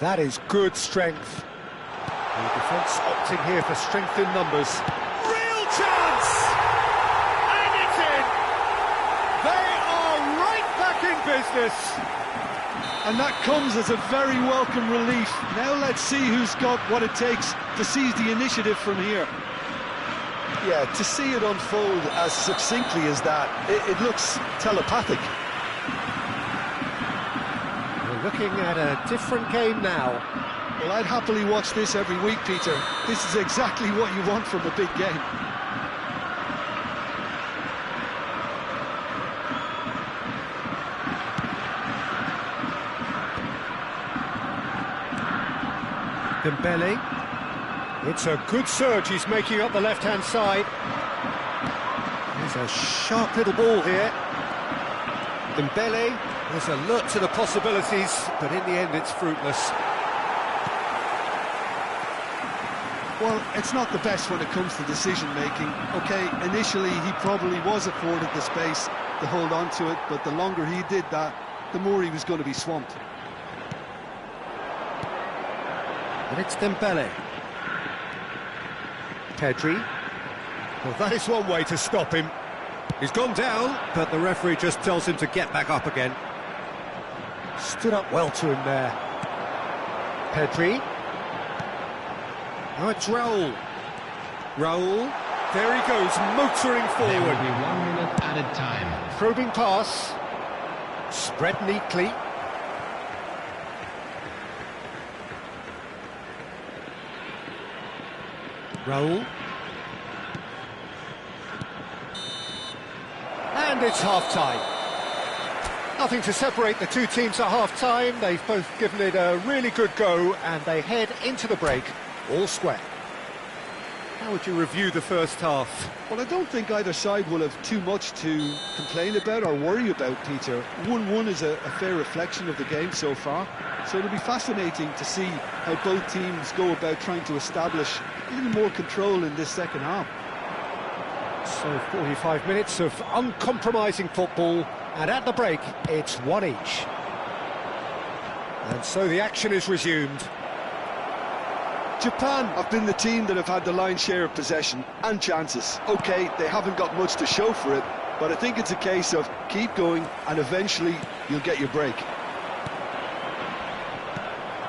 That is good strength. The defence opting here for strength in numbers. Real chance! And it's in! They are right back in business. And that comes as a very welcome relief. Now let's see who's got what it takes to seize the initiative from here. Yeah, to see it unfold as succinctly as that, it looks telepathic. We're looking at a different game now. Well, I'd happily watch this every week, Peter. This is exactly what you want from a big game. Dembele. It's a good surge he's making up the left-hand side. There's a sharp little ball here. Dembele is alert to the possibilities, but in the end it's fruitless. Well, it's not the best when it comes to decision-making. OK, initially he probably was afforded the space to hold on to it, but the longer he did that, the more he was going to be swamped. And it's Dembele. Pedri. Well, that is one way to stop him. He's gone down, but the referee just tells him to get back up again. Stood up well to him there. Pedri. Now it's Raul. Raul. There he goes, motoring There forward. will be 1 minute added time. Probing pass. Spread neatly. Raul. And it's half-time. Nothing to separate the two teams at half-time. They've both given it a really good go, and they head into the break all square. How would you review the first half? Well, I don't think either side will have too much to complain about or worry about, Peter. 1-1 is a fair reflection of the game so far, so it'll be fascinating to see how both teams go about trying to establish a little more control in this second half. So 45 minutes of uncompromising football, and at the break, it's one each. And so the action is resumed. Japan have been the team that have had the lion's share of possession and chances. OK, they haven't got much to show for it, but I think it's a case of keep going and eventually you'll get your break.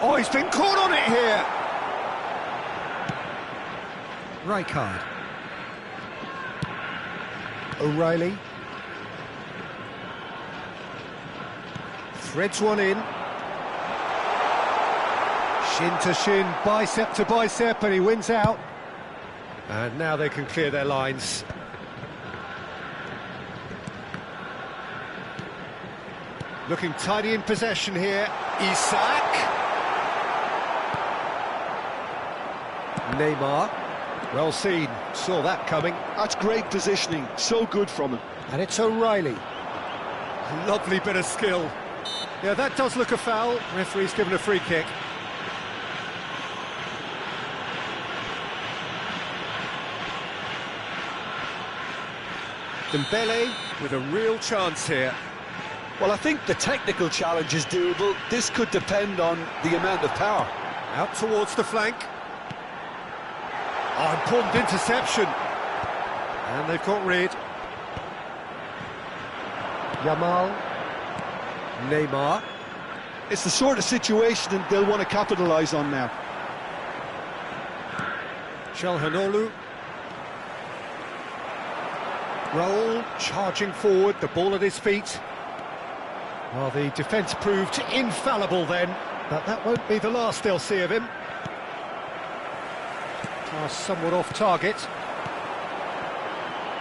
Oh, he's been caught on it here! Rijkaard. O'Reilly. Threads one in. Shin to shin, bicep to bicep, and he wins out. And now they can clear their lines. Looking tidy in possession here. Isak. Neymar. Well seen, saw that coming. That's great positioning, so good from him. And it's O'Reilly. Lovely bit of skill. Yeah, that does look a foul. Referee's given a free kick. Dembele with a real chance here. Well, I think the technical challenge is doable. This could depend on the amount of power. Out towards the flank. Oh, important interception. And they've got rid. Yamal. Neymar. It's the sort of situation that they'll want to capitalise on now. Çalhanoğlu. Raul charging forward, the ball at his feet. Well, the defence proved infallible then, but that won't be the last they'll see of him. Pass somewhat off target.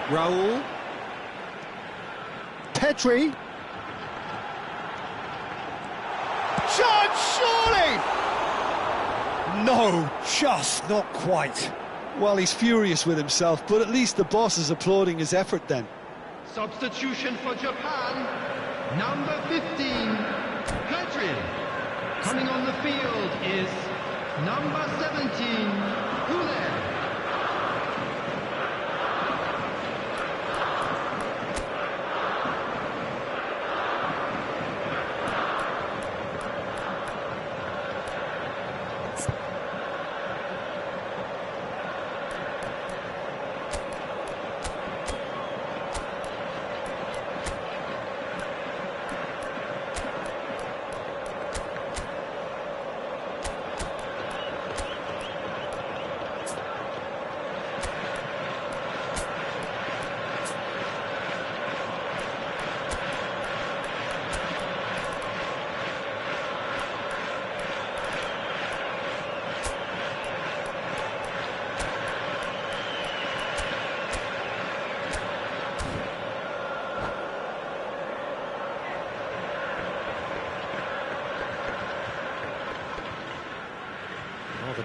Raul. Pedri. Chance, surely! No, just not quite. Well, he's furious with himself, but at least the boss is applauding his effort then. Substitution for Japan. Number 15, Pedri. Coming on the field is number 17, Hule.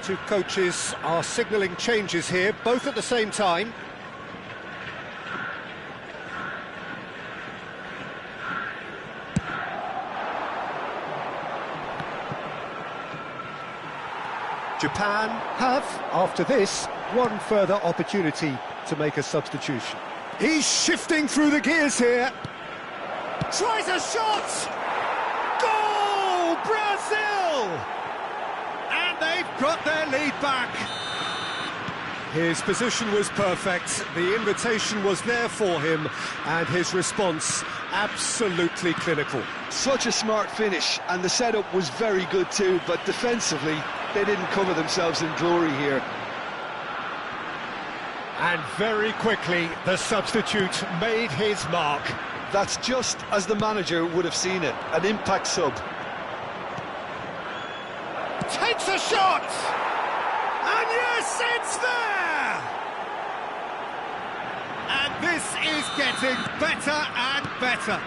Two coaches are signalling changes here, both at the same time. Japan have, after this, one further opportunity to make a substitution. He's shifting through the gears here. Tries a shot! Goal! Brazil! And they've got their lead back. His position was perfect, the invitation was there for him, and his response absolutely clinical. Such a smart finish, and the setup was very good too, but defensively, they didn't cover themselves in glory here. And very quickly, the substitute made his mark. That's just as the manager would have seen it, an impact sub. Takes a shot! And yes, it's there! And this is getting better and better.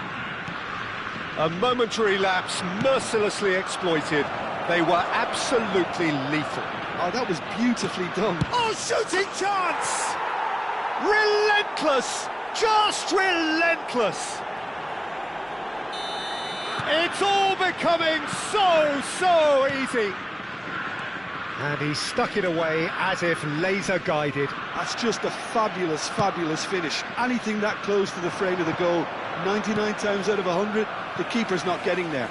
A momentary lapse mercilessly exploited. They were absolutely lethal. Oh, that was beautifully done. Oh, shooting chance! Relentless! Just relentless! It's all becoming so easy. And he stuck it away as if laser-guided. That's just a fabulous finish. Anything that close to the frame of the goal, 99 times out of 100, the keeper's not getting there.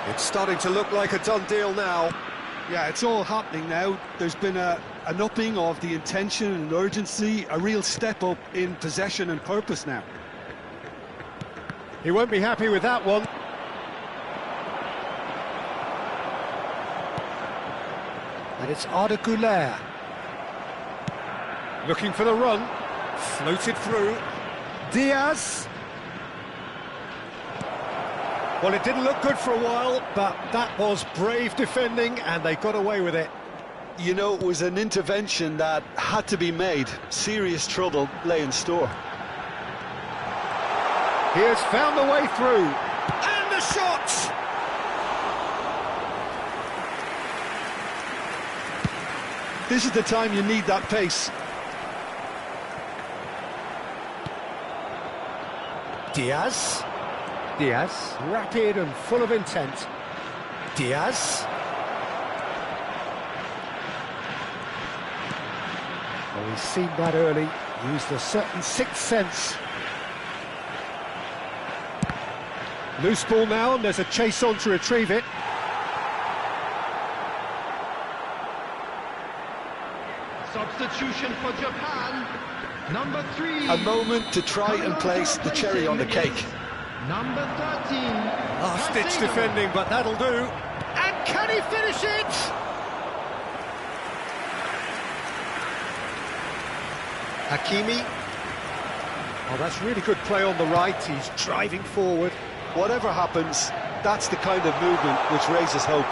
It's starting to look like a done deal now. Yeah, it's all happening now. There's been an upping of the intention and urgency, a real step up in possession and purpose now. He won't be happy with that one. And it's Arda Güler. Looking for the run. Floated through. Diaz. Well, it didn't look good for a while, but that was brave defending, and they got away with it. You know, it was an intervention that had to be made. Serious trouble lay in store. He has found the way through. And the shot! This is the time you need that pace. Diaz. Diaz, rapid and full of intent. Diaz. Oh, he's seen that early, used a certain sixth sense. Loose ball now, and there's a chase on to retrieve it. Substitution for Japan, number 3. A moment to try and place the cherry on the cake. Number 13. Last-ditch defending, but that'll do. And can he finish it? Hakimi. Oh, that's really good play on the right. He's driving forward. Whatever happens, that's the kind of movement which raises hope.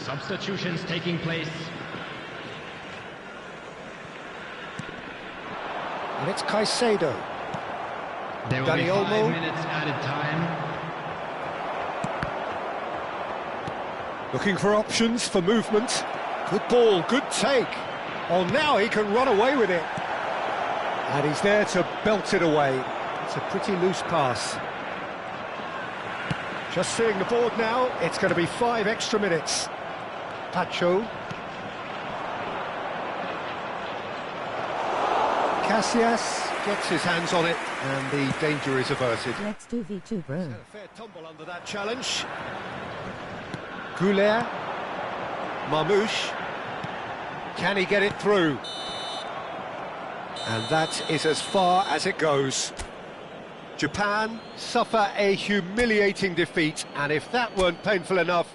Substitutions taking place. And it's Caicedo. There will Dani be Olmo. 5 minutes added time. Looking for options for movement. Good ball, good take. Oh, now he can run away with it. And he's there to belt it away. It's a pretty loose pass. Just seeing the board now, it's going to be 5 extra minutes. Pacho. Casillas gets his hands on it, and the danger is averted. Let's 2v2, bro. He's had a fair tumble under that challenge. Güler. Marmouche. Can he get it through? And that is as far as it goes. Japan suffer a humiliating defeat, and if that weren't painful enough...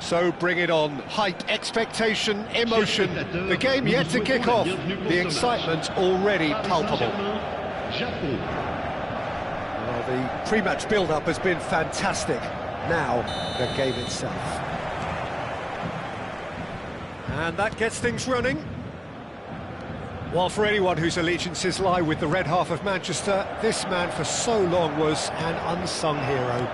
So bring it on. Hype, expectation, emotion. The game yet to kick off. The excitement already palpable. Well, the pre-match build-up has been fantastic. Now, the game itself. And that gets things running. While for anyone whose allegiances lie with the red half of Manchester, this man for so long was an unsung hero.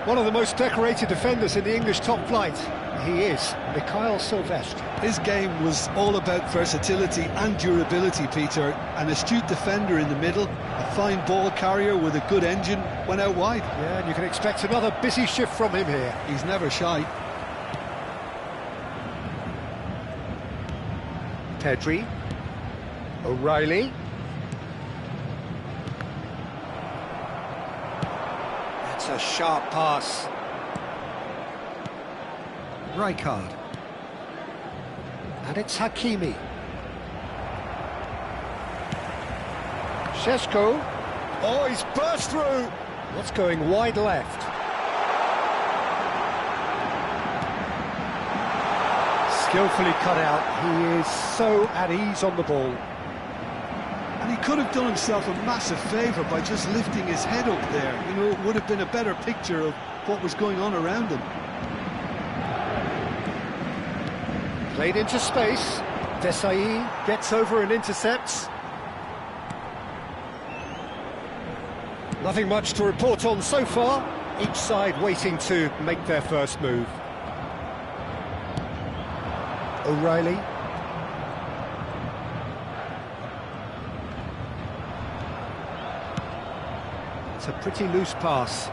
One of the most decorated defenders in the English top flight. He is Mikhail Silvestre. His game was all about versatility and durability, Peter. An astute defender in the middle, a fine ball carrier with a good engine, went out wide. Yeah, and you can expect another busy shift from him here. He's never shy. Pedri. O'Reilly. That's a sharp pass. Rijkaard. And it's Hakimi. Šeško. Oh, he's burst through. What's going wide left? Skillfully cut out. He is so at ease on the ball. And he could have done himself a massive favour by just lifting his head up there. You know, it would have been a better picture of what was going on around him. Played into space. Desai gets over and intercepts. Nothing much to report on so far. Each side waiting to make their first move. O'Reilly. It's a pretty loose pass.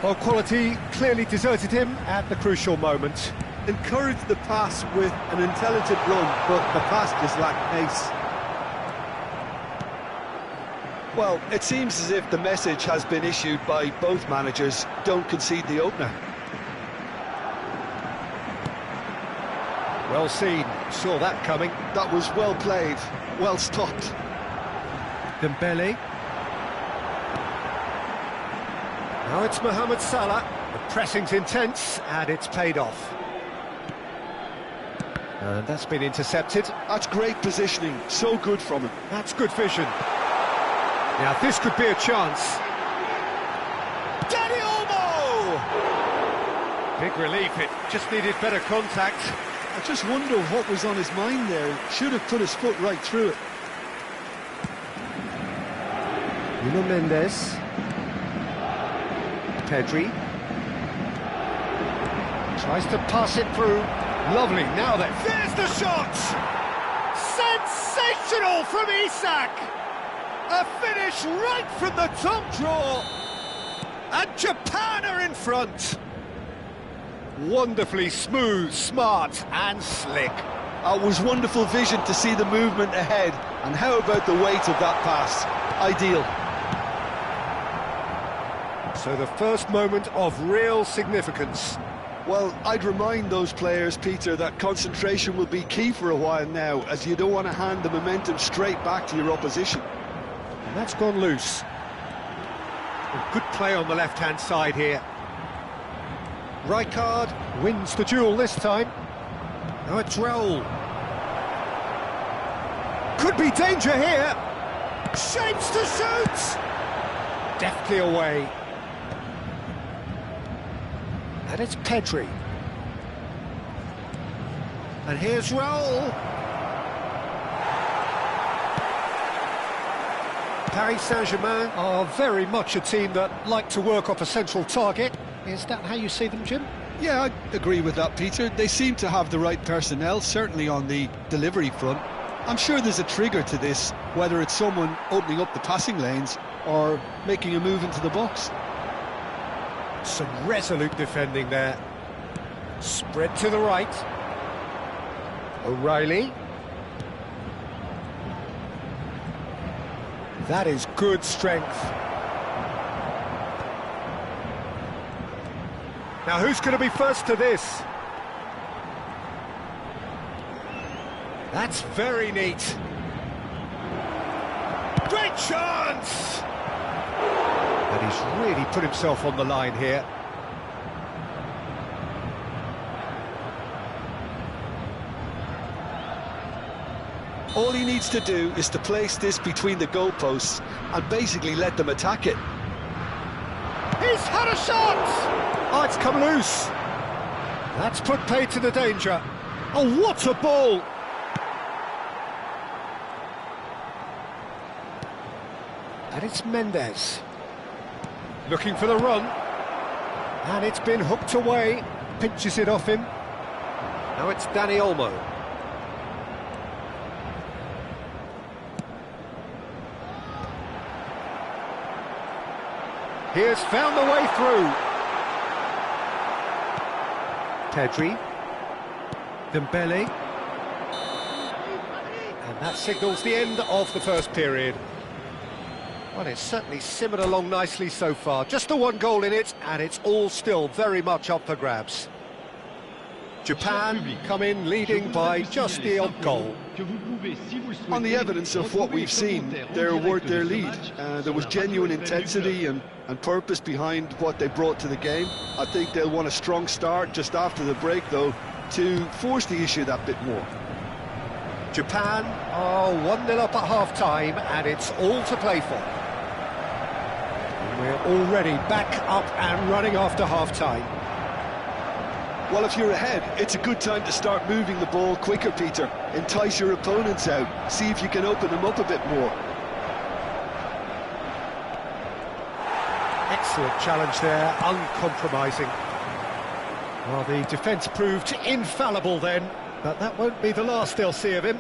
Well, quality clearly deserted him at the crucial moment. Encouraged the pass with an intelligent run, but the pass just lacked pace. Well, it seems as if the message has been issued by both managers: don't concede the opener. Well seen, saw that coming. That was well played, well stopped. Dembele. Now it's Mohamed Salah. The pressing's intense, and it's paid off. And that's been intercepted. That's great positioning, so good from him. That's good vision. Now this could be a chance. Danny Olmo! Big relief, it just needed better contact. I just wonder what was on his mind there. Should have put his foot right through it. Nuno Mendes. Pedri. Tries to pass it through. Lovely, now then. There's the shot! Sensational from Isak! A finish right from the top draw! And Japan are in front! Wonderfully smooth, smart and slick. It was wonderful vision to see the movement ahead. And how about the weight of that pass? Ideal. So the first moment of real significance. Well, I'd remind those players, Peter, that concentration will be key for a while now, as you don't want to hand the momentum straight back to your opposition. And that's gone loose. A good play on the left-hand side here. Rijkaard wins the duel this time. Now it's Raul. Could be danger here. Shapes to shoot. Deftly away. And it's Pedri. And here's Raul. Paris Saint-Germain are very much a team that like to work off a central target. Is that how you see them, Jim? Yeah, I agree with that, Peter. They seem to have the right personnel, certainly on the delivery front. I'm sure there's a trigger to this, whether it's someone opening up the passing lanes or making a move into the box. Some resolute defending there. Spread to the right. O'Reilly. That is good strength. Now who's going to be first to this? That's very neat. Great chance! And he's really put himself on the line here. All he needs to do is to place this between the goalposts and basically let them attack it. He's had a shot! Oh, it's come loose. That's put paid to the danger. Oh, what a ball! And it's Mendes. Looking for the run. And it's been hooked away. Pinches it off him. Now it's Danny Olmo. He has found the way through. Pedri. Dembele. And that signals the end of the first period. Well, it's certainly simmered along nicely so far. Just the one goal in it, and it's all still very much up for grabs. Japan come in leading by just the odd goal. On the evidence of what we've seen, they're worth their lead. There was genuine intensity and purpose behind what they brought to the game. I think they'll want a strong start just after the break, though, to force the issue that bit more. Japan are 1-0 up at half-time, and it's all to play for. And we're already back up and running after half-time. Well, if you're ahead, it's a good time to start moving the ball quicker, Peter. Entice your opponents out. See if you can open them up a bit more. Excellent challenge there, uncompromising. Well, the defence proved infallible then, but that won't be the last they'll see of him.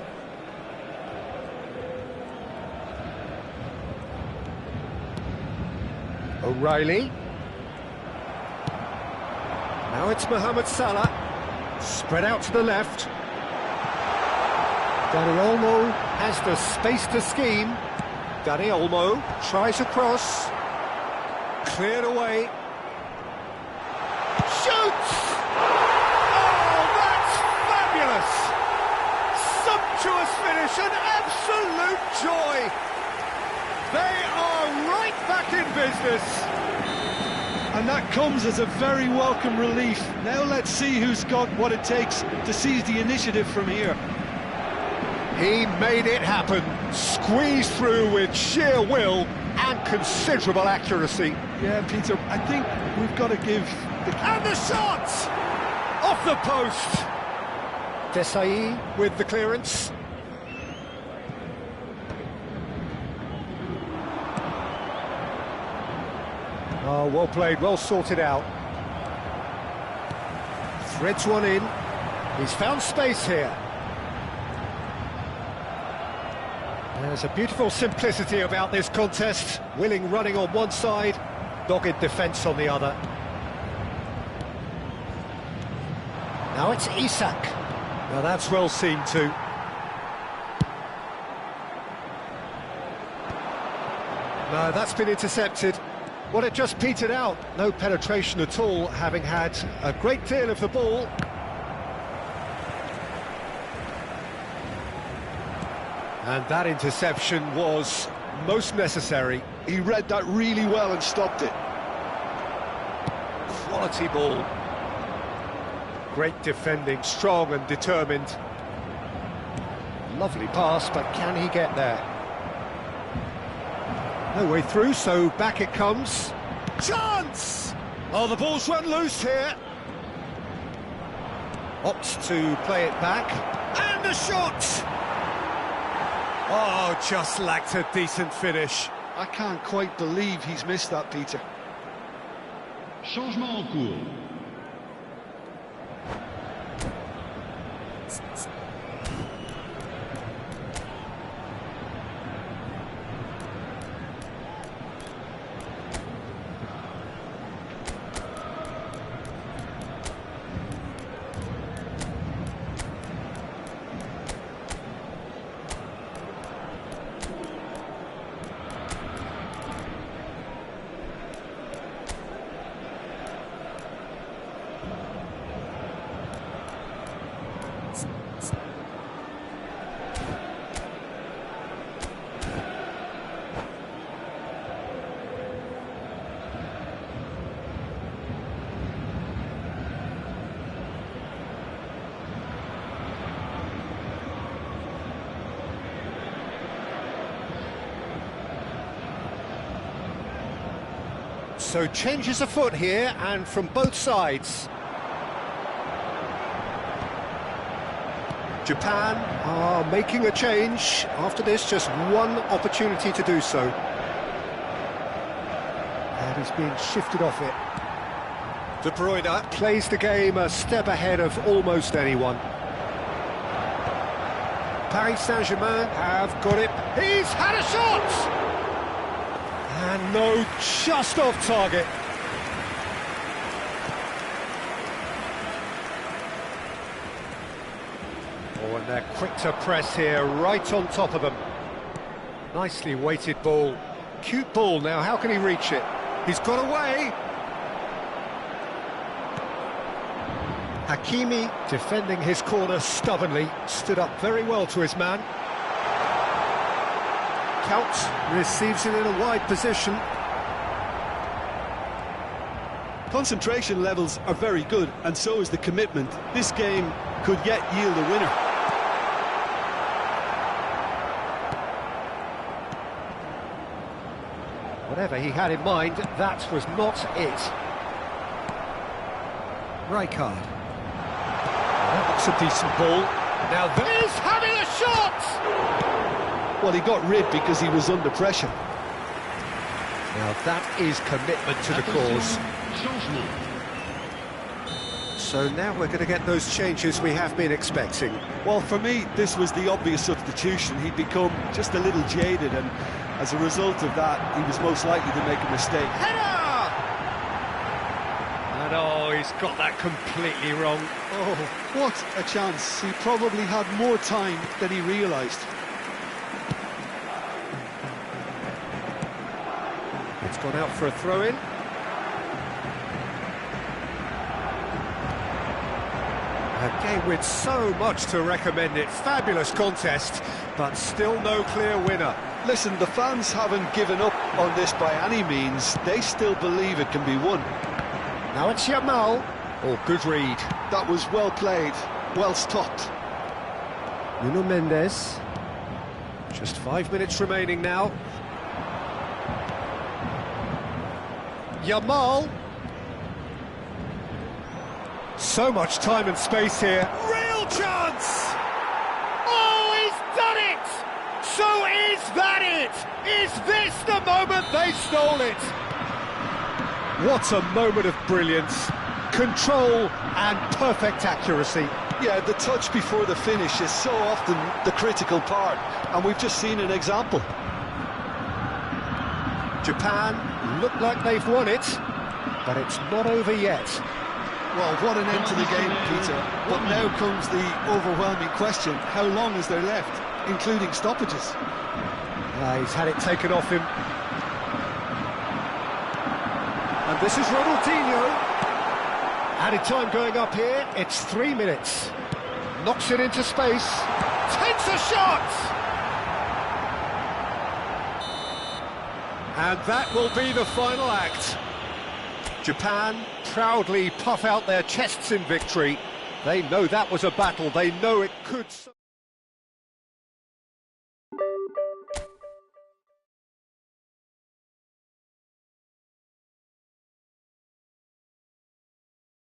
O'Reilly. Now it's Mohamed Salah. Spread out to the left. Dani Olmo has the space to scheme. Dani Olmo tries a cross. Cleared away. Shoots! Oh, that's fabulous! Sumptuous finish, an absolute joy. They are right back in business. And that comes as a very welcome relief. Now let's see who's got what it takes to seize the initiative from here. He made it happen, squeezed through with sheer will and considerable accuracy. Yeah, Peter, I think we've got to give the... And the shot! Off the post! Desai with the clearance. Oh, well played, well sorted out. Threads one in. He's found space here. There's a beautiful simplicity about this contest. Willing running on one side, dogged defence on the other. Now it's Isak. Now that's well seen too. No, that's been intercepted. Well, it just petered out. No penetration at all, having had a great deal of the ball. And that interception was most necessary. He read that really well and stopped it. Quality ball. Great defending, strong and determined. Lovely pass, but can he get there? No way through, so back it comes. Chance! Oh, the ball's run loose here. Opts to play it back. And the shot! Oh, just lacked a decent finish. I can't quite believe he's missed that, Peter. Changement en cours. So changes afoot here, and from both sides. Japan are making a change. After this, just one opportunity to do so. And he's being shifted off it. De Bruyne plays the game a step ahead of almost anyone. Paris Saint-Germain have got it. He's had a shot! And no, just off target. Oh, and they're quick to press here, right on top of them. Nicely weighted ball. Cute ball now, how can he reach it? He's got away. Hakimi defending his corner stubbornly, stood up very well to his man. Count receives it in a wide position. Concentration levels are very good, and so is the commitment. This game could yet yield a winner. Whatever he had in mind, that was not it. Rijkaard. That's a decent ball. Now there's having a shot! Well, he got rid because he was under pressure. Now that is commitment to the cause. Changement. So now we're going to get those changes we have been expecting. Well, for me, this was the obvious substitution. He'd become just a little jaded, and as a result of that, he was most likely to make a mistake. Header! And oh, he's got that completely wrong. Oh, what a chance. He probably had more time than he realised. It's gone out for a throw-in. A game with so much to recommend it. Fabulous contest, but still no clear winner. Listen, the fans haven't given up on this by any means. They still believe it can be won. Now it's Yamal. Oh, good read. That was well played, well stopped. Nuno Mendes. Just 5 minutes remaining now. Yamal. So much time and space here. Real chance! Oh, he's done it! So is that it? Is this the moment they stole it? What a moment of brilliance. Control and perfect accuracy. Yeah, the touch before the finish is so often the critical part, and we've just seen an example. Japan look like they've won it, but it's not over yet. Well, what an end to the game, Peter. But now comes the overwhelming question: how long is there left, including stoppages? He's had it taken off him. And this is Ronaldinho. Added time going up here, it's 3 minutes. Knocks it into space, takes a shot! And that will be the final act. Japan proudly puff out their chests in victory. They know that was a battle, they know it could...